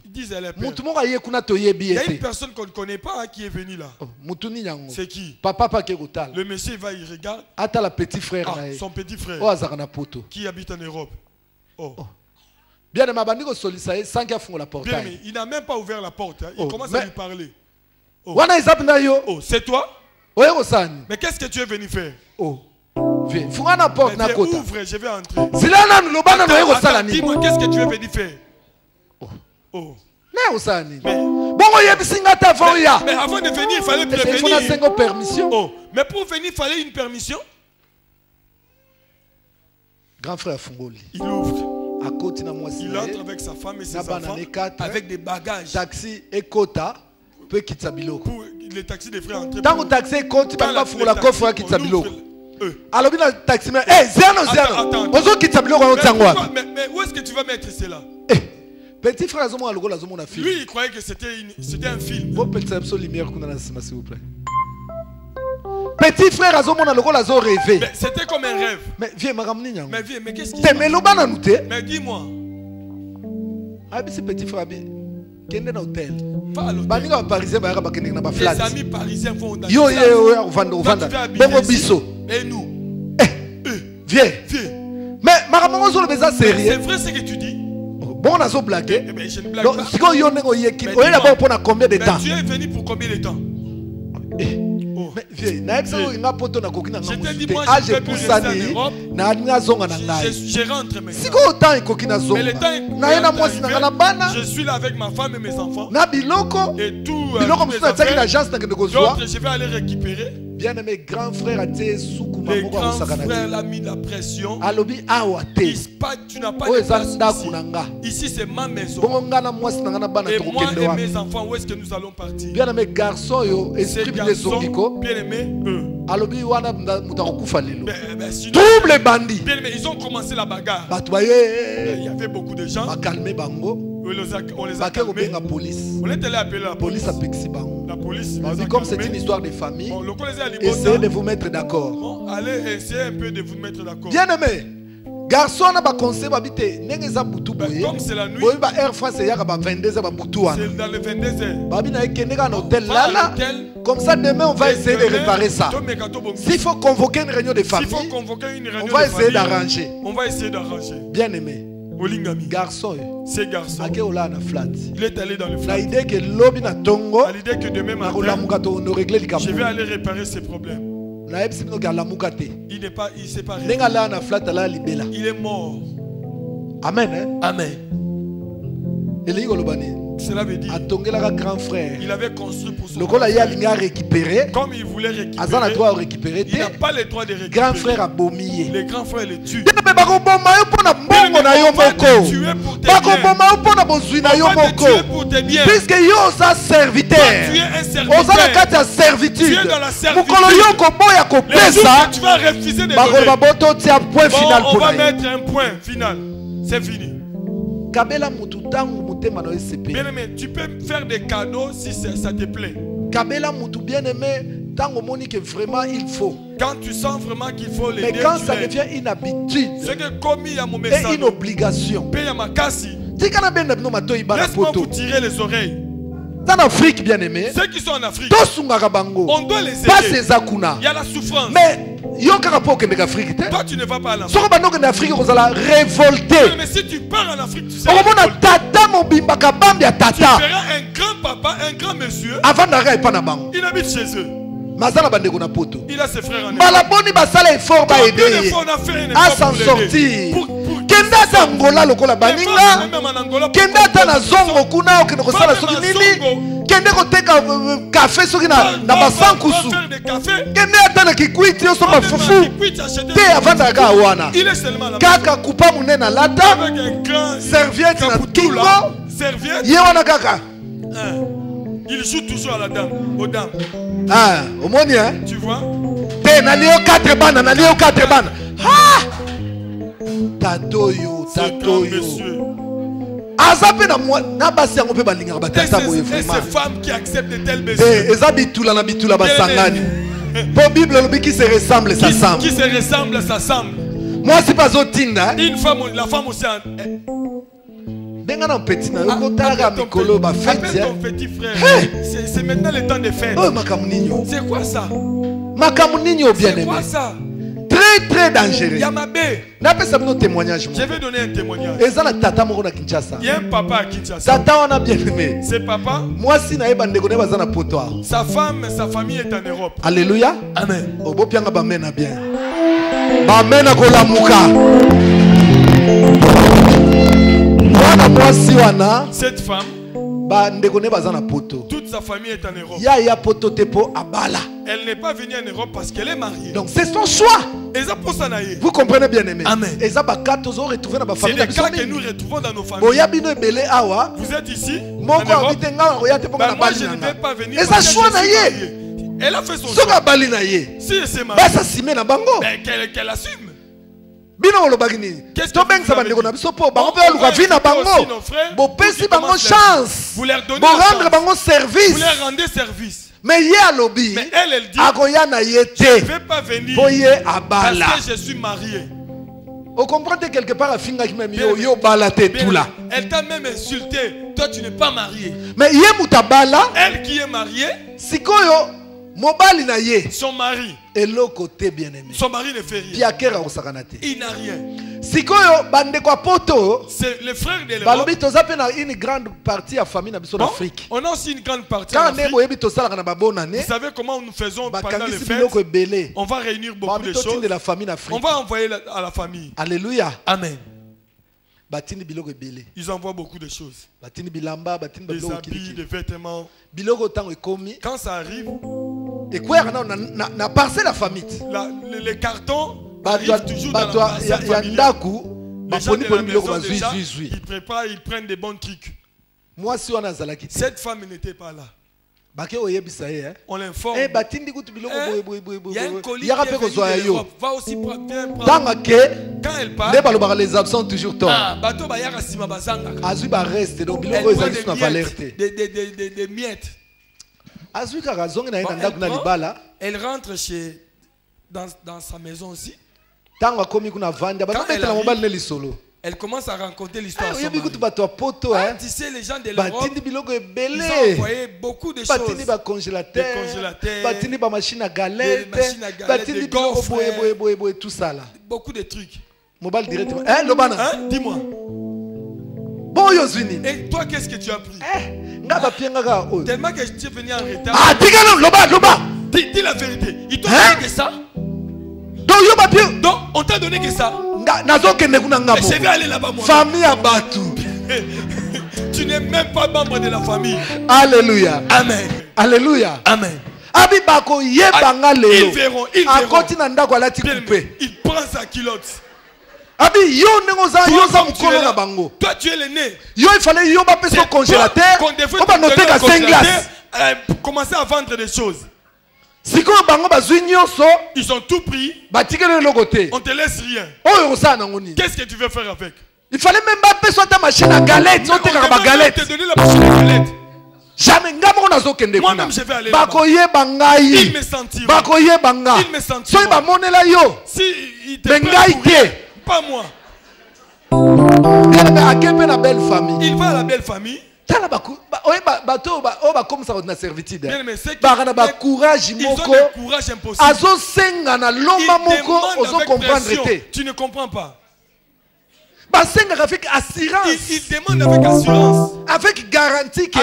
Ils disent à leur père. Il y a une personne qu'on ne connaît pas qui est venue là. C'est qui? Le monsieur va, il regarde. Son petit frère qui habite en Europe. Bien, mais il n'a même pas ouvert la porte. Il commence à lui parler. C'est toi? Mais qu'est-ce que tu es venu faire? Viens, ouvre, je vais entrer. Dis-moi, qu'est-ce que tu es venu faire? Mais avant de venir, il fallait prévenir. Mais pour venir, il fallait une permission. Grand frère Fungoli. Il ouvre. Il entre avec sa femme et ses enfants avec des bagages. Taxi et quota peut quitter Biloko. Les taxis des frères entrent. Tant que taxi et quota, tu peux pas faire la coffre qui quitte Biloko. Alors, il y a un taxi, mais Zéano. Mais où est-ce que tu vas mettre cela? Petit frère, lui, il croyait que c'était un film. Petit frère, rêvé. Mais c'était comme un rêve. Mais viens, mais qu'est-ce qui se passe? Mais dis-moi. C'est petit frère. Kende na hôtel. Pas à l'hôtel. Les amis parisiens vont dans et nous. Viens. Mais c'est vrai ce que tu dis. Bon, on a so blagué. Mais je ne blague pas. Combien de temps? Tu es venu pour combien de temps? Mais viens, je t'ai dit, moi je ne peux plus rester en Europe. Je rentre maintenant. Mais le temps est je suis là avec ma femme et mes enfants. Et tout d'autres, je vais aller récupérer. Bien-aimé, grand frère a dit le grand frère a mis la pression. Tu n'as pas de place ici. Ici c'est ma maison. Et moi et mes enfants, où est-ce que nous allons partir? Bien-aimé garçon, bien-aimé, trouble les bandits. Bien-aimé, ils ont commencé la bagarre. Il y avait beaucoup de gens. On les a calmés. On est allé appeler la police. La police. Comme c'est une histoire de famille, essayez de vous mettre d'accord. Bon, allez essayer un peu de vous mettre d'accord. Bien aimé, garçon n'a pas conseillé comme c'est la nuit. Air France c'est dans le 22h. Comme ça demain on va essayer de réparer ça. S'il faut convoquer une réunion de famille, on va essayer d'arranger. Bien aimé. Garçon, ces garçons, il est allé dans le flat. L'idée que demain matin, je vais aller réparer ses problèmes. Il s'est pas réveillé. Il est mort. Amen. Amen. Cela veut dire grand frère. Il avait construit pour son grand frère. Comme il voulait récupérer, il n'a pas le droit de récupérer. Grand frère a bomié. Les grands frères le tuent. On va te tuer pour tes biens. Puisque yo sa serviteur. Tu es un serviteur. Tu es dans la servitude. Les jours que tu vas refuser de donner. On va mettre un point final. C'est fini. Bien aimé, tu peux faire des cadeaux si ça te plaît. Vraiment il faut. Quand tu sens vraiment qu'il faut l'aider. Mais quand ça devient une habitude et une obligation, laisse-moi vous tirer les oreilles. En Afrique, bien aimé, ceux qui sont en Afrique, on doit les aider. Il y a la souffrance. Mais toi tu ne vas pas en Afrique. Mais si tu pars en Afrique, tu seras tu verras un grand papa, un grand monsieur. Il habite chez eux. Il a ses frères en Europe. À s'en sortir. Kenda Angola lokola baninga. Kenda na zongo kuna okende kosala soki nini. Kende koteka café soki na basankusu. Kende atana kikwiti yo soba fufu. Te avanda ka wana. Kaka kupa munena lata. Serviette na kingo. Ye wana kaka. Il joue toujours à la dame, aux dames. Ah, au moins, hein? Tu vois? T'es nalio 4 bandes, nalio 4 bandes. Ah! Tatoyo. Azape na moi, na basi yango pe balinga batata boye vraiment. Ces femmes qui acceptent de tels messieurs. Ezabitula na bitula basangani. Pour Bible le qui se ressemble s'assemble. Qui se ressemble s'assemble. Moi c'est pas zotinda. Une femme, la femme aussi. Benga na petit na yokotaka mikolo ba fête. Appelle ton petit frère. C'est maintenant le temps de fête. Oh makamuninyo. C'est quoi ça? Makamuninyo bien aimé. C'est quoi ça? Très très dangereux. Yamabé. N'appelle mon témoignage. Je vais donner un témoignage. Et ça la tata moko na Kinshasa. Il y a un papa à Kinshasa. Tata on a bien aimé. C'est papa. Moi si na yeba ndeko ne bazana potoir. Sa femme, sa famille est en Europe. Alléluia. Amen. Obo pianga ba mena bien. Ba mena ko la muka. Wana mwasi wana. Cette femme. Ba ndeko ne bazana poto. Toute sa famille est en Europe. Ya poto tepo abala. Elle n'est pas venue en Europe parce qu'elle est mariée. Donc c'est son choix. Vous comprenez bien aimé. Amen. C'est des cas que nous retrouvons dans nos familles. Vous êtes ici. Moi moi je ne vais pas venir. Elle a fait son choix. Si elle s'est mariée, qu'elle assume. Qu'est-ce que vous leur donnez vous leur rendez service. Mais elle dit, je ne vais pas venir parce que je suis mariée. Vous comprenez quelque part la finga qui m'a mis yo balate tout là. Elle t'a même insulté. Toi tu n'es pas marié. Mais elle qui est mariée, son mari. Et l'autre côté bien aimé. Son mari ne fait rien. Il n'a rien. C'est le frère de l'Europe. Une grande partie de la famille d'Afrique. On a aussi une grande partie d'Afrique. Vous savez comment nous faisons pendant les fêtes? On va réunir beaucoup de choses. On va envoyer à la famille. Alléluia. Amen. Ils envoient beaucoup de choses. Des habits, des vêtements. Quand ça arrive, et quoi na parcelle la famille. Les cartons arrivent toujours dans la parcelle familiale. Les gens de la maison déjà, ils préparent, ils prennent des bons trucs. Cette femme n'était pas là. On l'informe. Il y a un colis qui est venu de l'Europe. Va aussi prendre. Quand elle part, les absents toujours tort. Elle prend des miettes. Elle rentre dans sa maison aussi. Elle commence à raconter l'histoire. Tu sais, les gens de l'Europe, ils ont envoyé beaucoup de choses. Des congélateurs, des machines à galettes, des gaufres, tout ça là. Beaucoup de trucs. Dis-moi. Et toi, qu'est-ce que tu as pris? Tellement que je suis venu en retard. Dis la vérité. Ils t'ont donné que ça? Donc, on t'a donné que ça? Je vais aller là-bas moi. Famille à Batou. Tu n'es même pas membre de la famille. Alléluia. Amen. Alléluia. Amen. Ils verront. Il prend sa culotte. Toi tu es l'aîné. Il fallait son congélateur. On va commencer à vendre des choses. Ils ont tout pris. On te laisse rien. Qu'est-ce que tu veux faire avec? Il fallait même pas ta machine à galette. On te donner la machine à galette. Jamais moi-même je vais aller là-bas. Il me sentira. Il me sentira. Si il te prend pas moi. Il va à la belle famille. Il va à la belle famille. Ils ont du courage impossible. Tu ne comprends pas. Avec assurance. Il demande avec assurance. Avec garantie que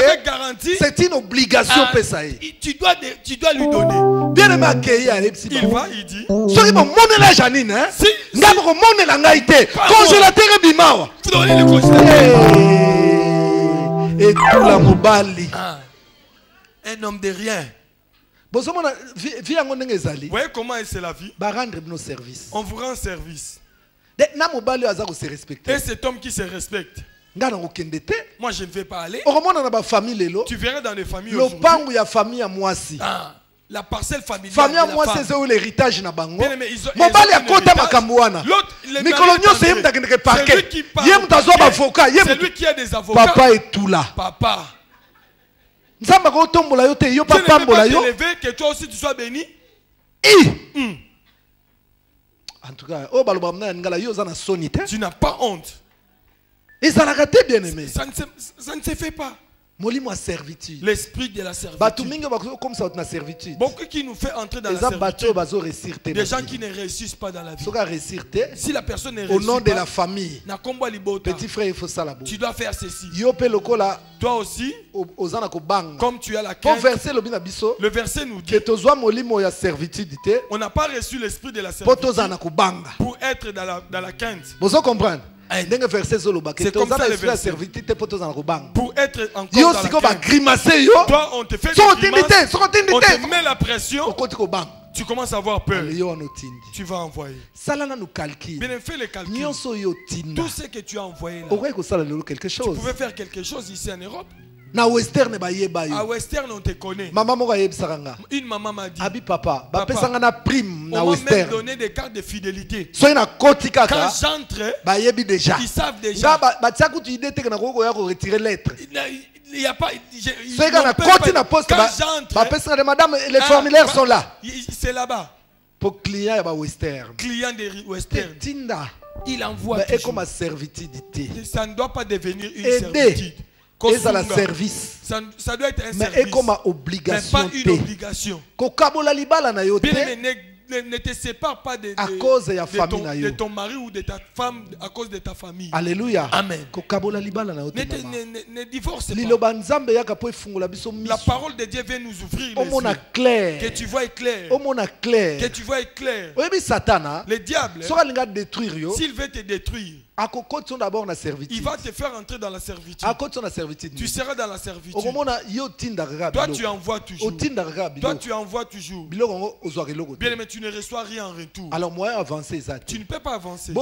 c'est une obligation. Tu dois lui donner. Bien aimé accueillir. Il va, il dit. Ceux qui vont monter la Janine, hein? Si. Congélateur et bimao. Vous donnez le congélateur. Et tout la mobali. Un homme de rien. Vous voyez comment c'est la vie? On vous rend service. Et cet homme qui se respecte. Moi je ne vais pas aller. Tu verras dans les familles aujourd'hui. La parcelle familiale. C'est où l'héritage na bango. Mobali a kota makambuana. C'est lui qui a des avocats. Papa est tout là. Papa. Tu ne peux pas t'élever que toi aussi tu sois béni. En tout cas, tu n'as pas honte. Et ça l'a raté, bien aimé. Ça ne se fait pas. L'esprit de la servitude. Beaucoup qui nous fait entrer dans la servitude. Des gens qui ne réussissent pas dans la vie. Si la personne ne réussit au nom pas, de la famille, petit frère, il faut ça. Tu dois faire ceci. Toi aussi, comme tu as la crainte, le verset nous dit on n'a pas reçu l'esprit de la servitude pour être dans la crainte. Vous comprenez? C'est comme ça le verset. Pour être encore dans la crainte. Toi, on te fait des grimaces, on te met la pression, tu commences à avoir peur. Tu vas envoyer. Bien, fais le calcul. Tout ce que tu as envoyé là, tu pouvais faire quelque chose ici en Europe. À Western, on te connaît. Une maman m'a dit, Abi papa, prime on m'a même donné des cartes de fidélité. Quand j'entre, ils savent déjà. Il n'y a pas. Quand j'entre, madame, les formulaires sont là. C'est là-bas. Pour client Western. Client de Western. Il envoie. Ça ne doit pas devenir une servitude. Et ça la service. Ça doit être un service. Mais comme obligation. Mais pas une obligation. Ne te sépare pas de ton mari ou de ta femme à cause de ta famille. Alléluia. Amen. Ne divorce pas. La parole de Dieu vient nous ouvrir les yeux. Que tu vois clair. Que tu vois clair. Le diable, s'il veut te détruire, il va te faire entrer dans la servitude. Tu seras dans la servitude. Toi tu envoies toujours. Toi tu envoies toujours. Bien, mais tu ne reçois rien en retour. Alors moi avancer ça. Tu ne peux pas avancer.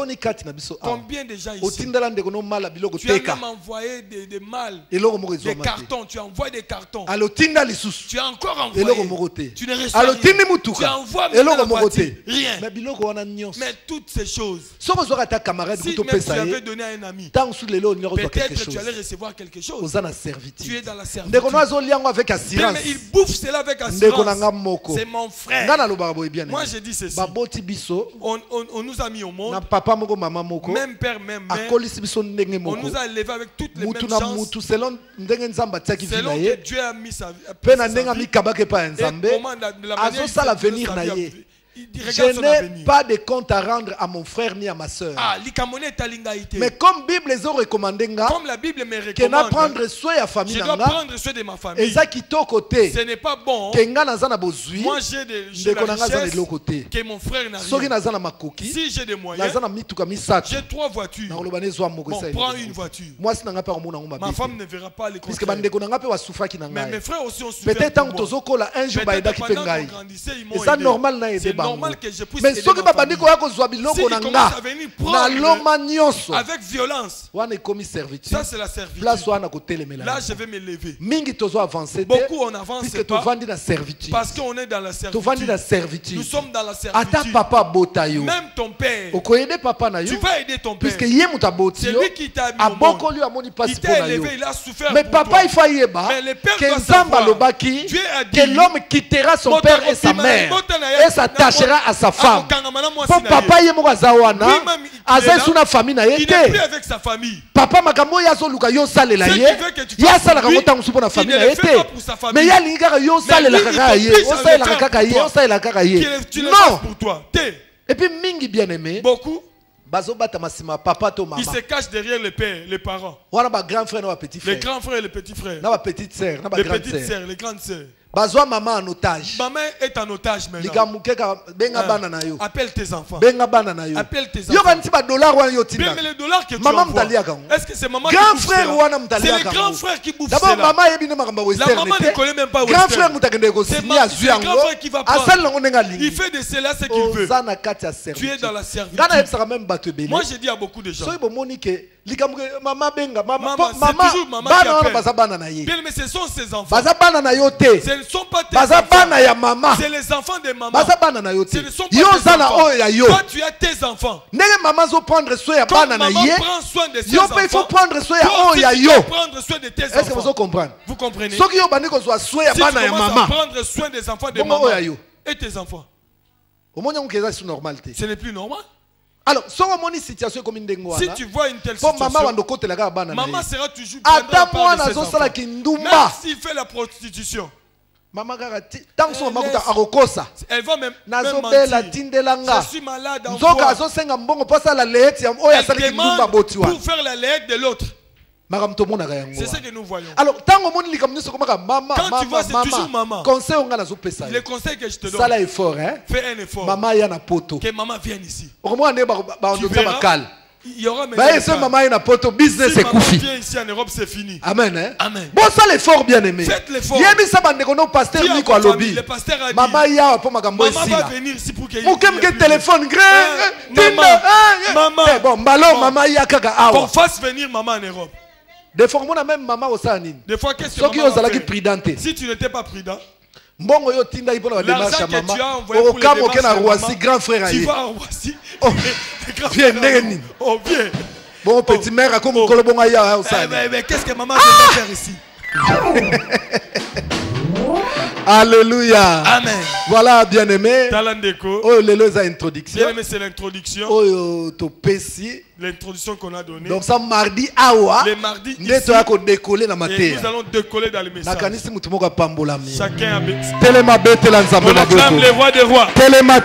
Combien de gens ici? Tu as même envoyé des malles, des cartons. Tu envoies des cartons. Tu as encore envoyé. Tu ne reçois rien. Tu envoies même la voiture. Rien. Mais toutes ces choses. Si même tu avais donné à un ami, peut-être que tu allais recevoir quelque chose. Tu es dans la servitude. Mais il bouffe cela avec assurance. C'est mon frère. Moi je dis ceci. On nous a mis au monde. Même père, même mère. On nous a élevés avec toutes les mêmes chances. Selon que Dieu a mis sa vie. Je n'ai pas de compte à rendre à mon frère ni à ma soeur. Mais comme Bible les ont recommandé, comme la Bible me recommande, prendre soin je dois prendre soin de ma famille. Ce n'est pas bon. Moi j'ai de la richesse que mon frère n'a rien. Si j'ai des moyens, j'ai 3 voitures. Bon, prends une voiture. Ma femme ne verra pas les contraires. Mais mes frères aussi ont souffert. Peut-être pendant qu'on grandissait, ils m'ont aidé. C'est normal que je puisse aider ma famille. S'il commence à venir prendre avec violence, ça c'est la servitude. Là je vais me lever. Beaucoup on avance pas parce qu'on est dans la servitude. Nous sommes dans la servitude. Même ton père, tu vas aider ton père. C'est lui qui t'a mis au monde. Il t'a élevé, il a souffert. Mais papa il faut y aller. Mais le père doit savoir. Dieu a dit que l'homme quittera son père et sa mère et s'attachera à sa femme. Pour papa yemokazawana azesuna famille na yete. Avec sa famille. Papa makambo yazo luka yo salela ye. Ya sala kamota musupo na famille na yete. Mais ya linga yo salela kaka ye. O salela kaka ye. O salela kaka ye. Non. Pour toi. Et puis mingi bien aimé. Beaucoup. Bazobata masima papa to maman. Il se cache derrière le père, les parents. Wana ba grand frère na petit frère. Les grands frères et les petits frères. Na ba petite sœur, na ba grande sœur. Les petites sœurs, les grandes sœurs. Bazwa maman en otage. Maman est en otage maintenant. Appelle tes enfants. Appelle tes enfants. Mais les dollars que tu envoies, est-ce que c'est maman qui bouffe cela? C'est le grand frère qui bouffe cela. La maman ne connaît même pas Western. C'est le grand frère qui va prendre. Il fait de cela ce qu'il veut. Tu es dans la servitude. Moi je dis à beaucoup de gens, maman c'est toujours maman qui appelle. Bien, mais ce sont ses enfants. Ce ne sont pas tes enfants. C'est les enfants de maman. Ce ne sont pas tes enfants. Toi tu as tes enfants. Quand maman prend soin de ses enfants, il faut prendre soin de tes enfants. Est-ce que vous comprenez? Vous comprenez? Si tu commences à prendre soin des enfants de maman et tes enfants, Ce n'est plus normal. Alors, si tu vois une telle situation, maman sera toujours prendre la part de ses enfants. Même s'il fait la prostitution, elle va même mentir. Je suis malade en toi. Elle demande pour faire la lettre de l'autre. C'est ce que nous voyons. Alors, quand tu vois, c'est toujours maman. Le conseil que je te donne, fais un effort. Que maman vienne ici. Tu verras, il y aura business si maman vient ici en Europe, c'est fini. Amen. Hein? Amen. Bon, ça l'effort, bien aimé. Faites l'effort. Le pasteur a dit, maman va venir ici pour qu'il y ait téléphone. qu'on fasse venir maman en Europe. Des fois, même maman au Sanine. Des fois, qu'est-ce que maman va faire? Si tu n'étais pas prudent, l'argent que tu as envoyé pour les démarches grand frère, tu vas en Roissy. Viens. Oh, viens. Bon, petit mère, comme mais qu'est-ce que maman veut faire ici? Alléluia. Amen. Voilà, bien-aimé. Oh, introduction. Bien-aimé, c'est l'introduction. Oh, l'introduction qu'on a donnée. Donc ça mardi awa. Le mardi ici. Nous allons décoller dans le message. Chacun a on acclame les rois des rois. Téléma.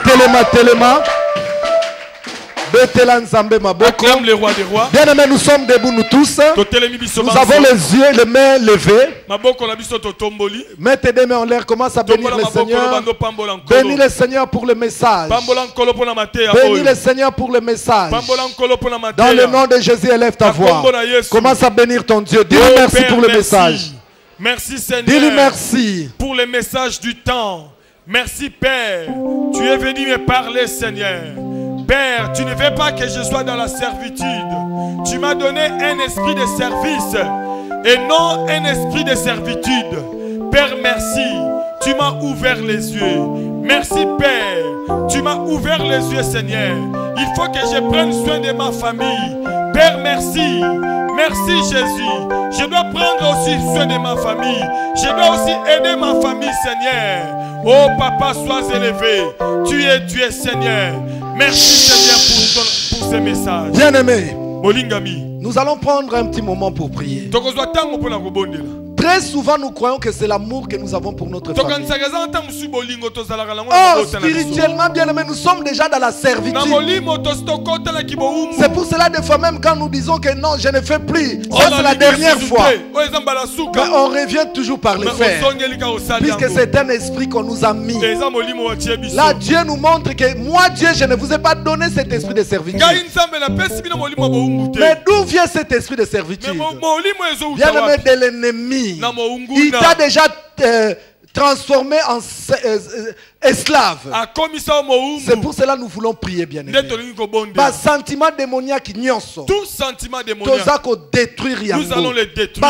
Acclame les rois des rois. Bien aimé, nous sommes debout nous tous. Nous avons les mains levées. Mettez des mains en l'air, commence à bénir le Seigneur. Bénis le Seigneur pour le message. Bénis le Seigneur pour le message. Dans le nom de Jésus, élève ta voix. Commence à bénir ton Dieu. Dis-lui merci pour le message. Merci Seigneur. Dis-lui merci pour le message du temps. Merci Père. Tu es venu me parler, Seigneur. Père, tu ne veux pas que je sois dans la servitude. Tu m'as donné un esprit de service et non un esprit de servitude. Père, merci. Tu m'as ouvert les yeux. Merci Père. Tu m'as ouvert les yeux, Seigneur. Il faut que je prenne soin de ma famille. Père, merci. Merci Jésus. Je dois prendre aussi soin de ma famille. Je dois aussi aider ma famille, Seigneur. Oh Papa, sois élevé. Tu es Seigneur. Merci Seigneur pour ce message. Bien-aimé, Molingami, nous allons prendre un petit moment pour prier. Très souvent, nous croyons que c'est l'amour que nous avons pour notre famille. Oh, spirituellement, bien aimé, nous sommes déjà dans la servitude. C'est pour cela, des fois, même quand nous disons que non, je ne fais plus, ça c'est la dernière fois. Mais on revient toujours par le faire. Puisque c'est un esprit qu'on nous a mis. Là, Dieu nous montre que moi, Dieu, je ne vous ai pas donné cet esprit de servitude. Mais d'où vient cet esprit de servitude? Bien aimé, de l'ennemi. Il t'a déjà transformé en esclave. C'est pour cela que nous voulons prier, bien aimé. Sentiment démoniaque, tout sentiment démoniaque, nous allons le détruire.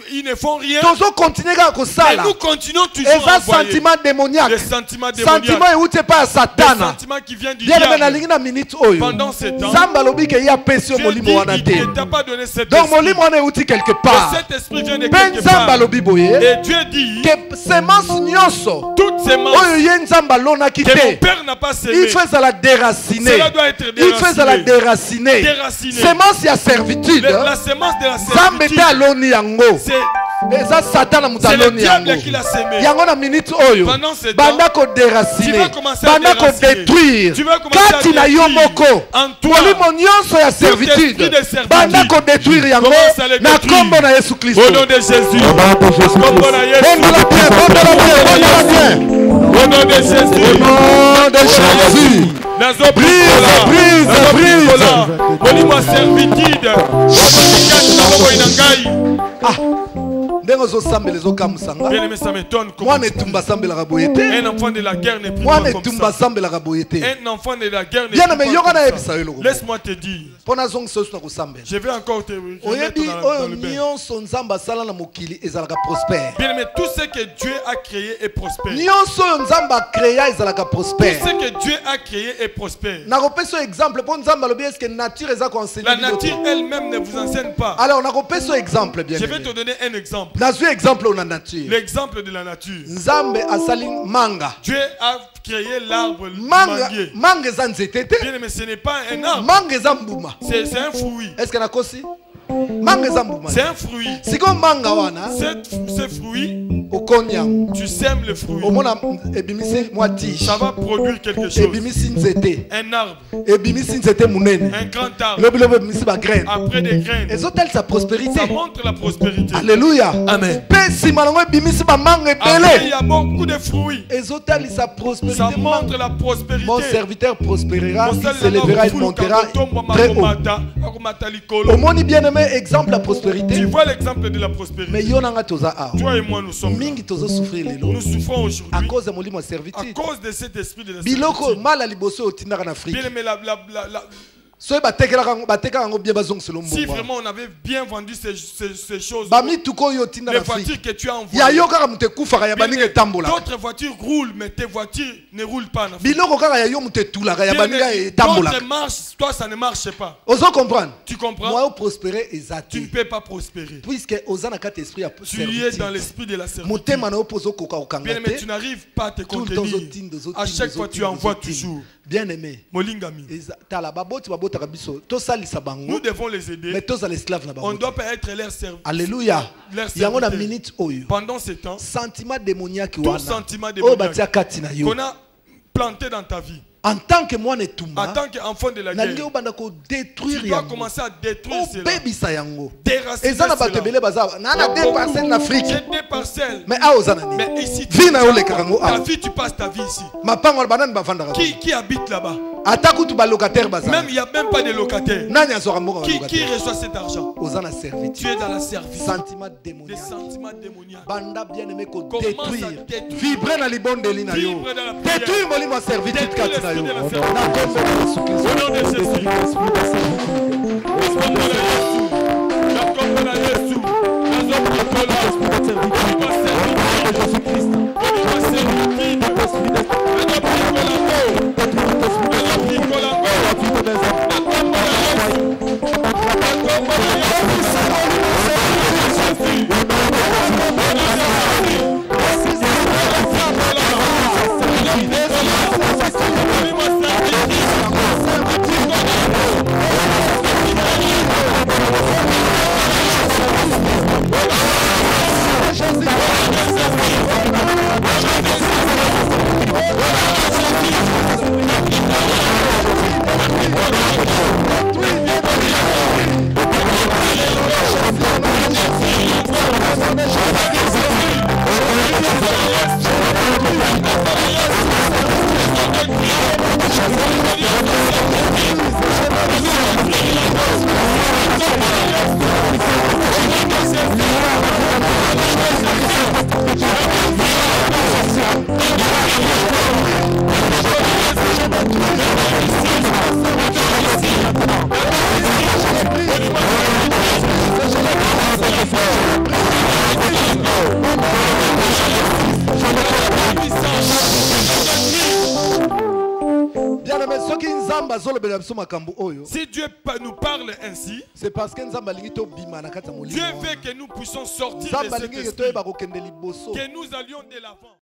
Ils ne font rien. Et nous continuons toujours à envoyer. Sentiment démoniaque. Le sentiment démoniaque. Le sentiment qui vient du diable. Pendant ce temps, Dieu ne t'a pas donné cet esprit. Quelque part. Cet esprit vient de quelque part. Et Dieu dit que semence toutes semences que mon père n'a pas semé, il fait la déraciner. Cela doit être déraciné. Il fait la déraciner. Semence y a servitude. La semence de la servitude. C'est le diable qui l'a semé. Pendant ce temps, tu vas commencer à détruire. Tu vas commencer à détruire en toi tout esprit de servitude. Commence à le détruire. Au nom de Jésus. Au nom de Jésus. Au nom de Jésus. Brise. Servitude. Bien-aimé, ça m'étonne. Un enfant de la guerre n'est plus comme ça. Un enfant de la guerre n'est plus comme ça. Laisse-moi te dire. Je vais encore te remettre dans le bain. Bien-aimé, tout ce que Dieu a créé est prospère. Tout ce que Dieu a créé est prospère. La nature elle-même ne vous enseigne pas. Alors, je vais te donner un exemple. L'exemple de la nature. Nzambe asali manga. Dieu a créé l'arbre mangue. Mangue za nzete te. Bien, mais ce n'est pas un arbre. Mangue za mbuma. C'est un fruit. Est-ce que nakosi? Mangue za mbuma. C'est un fruit. Siko manga wana. Ce fruit. Tu sèmes le fruit. Ça va produire quelque chose. Un arbre. Un grand arbre. Après des graines. Ça prospérité. Ça montre la prospérité. Alléluia. Amen. Après, il y a beaucoup de fruits. Ça montre la prospérité. Mon serviteur prospérera, il s'élèvera, il montera très haut. Au moins, bien aimé, exemple la prospérité. Tu vois l'exemple de la prospérité. Mais toi et moi, nous sommes. Nous souffrons aujourd'hui à cause de cet esprit de la servitude. Bien aimé, si vraiment on avait bien vendu ces choses, les voitures que tu as envoyées, d'autres voitures roulent, mais tes voitures ne roulent pas. D'autres marchent, toi ça ne marche pas. Tu comprends? Tu ne peux pas prospérer. Puisque tu es dans l'esprit de la servitude. Bien aimé, tu n'arrives pas à te contenir. À chaque fois tu envoies toujours. Bien aimé, nous devons les aider. On ne doit pas être leur serviteur. Alléluia. Pendant ce temps, sentiment démoniaque qu'on a planté dans ta vie. En tant que moi, en tant qu'enfant de la guerre, tu dois commencer à détruire cela. Déraciner cela. J'ai des parcelles. Mais ici, ta vie, tu passes ta vie ici. Qui habite là-bas? Même il n'y a même pas de locataires. Qui reçoit cet argent? Tu es dans la service. Des sentiments démoniaques. Commence à détruire. Vibrer dans les bonnes de l'ina. Détruire mon servitude. Au nom de Jésus. Si Dieu nous parle ainsi, c'est parce que Dieu veut que nous puissions sortir de cet esprit, que nous allions de l'avant.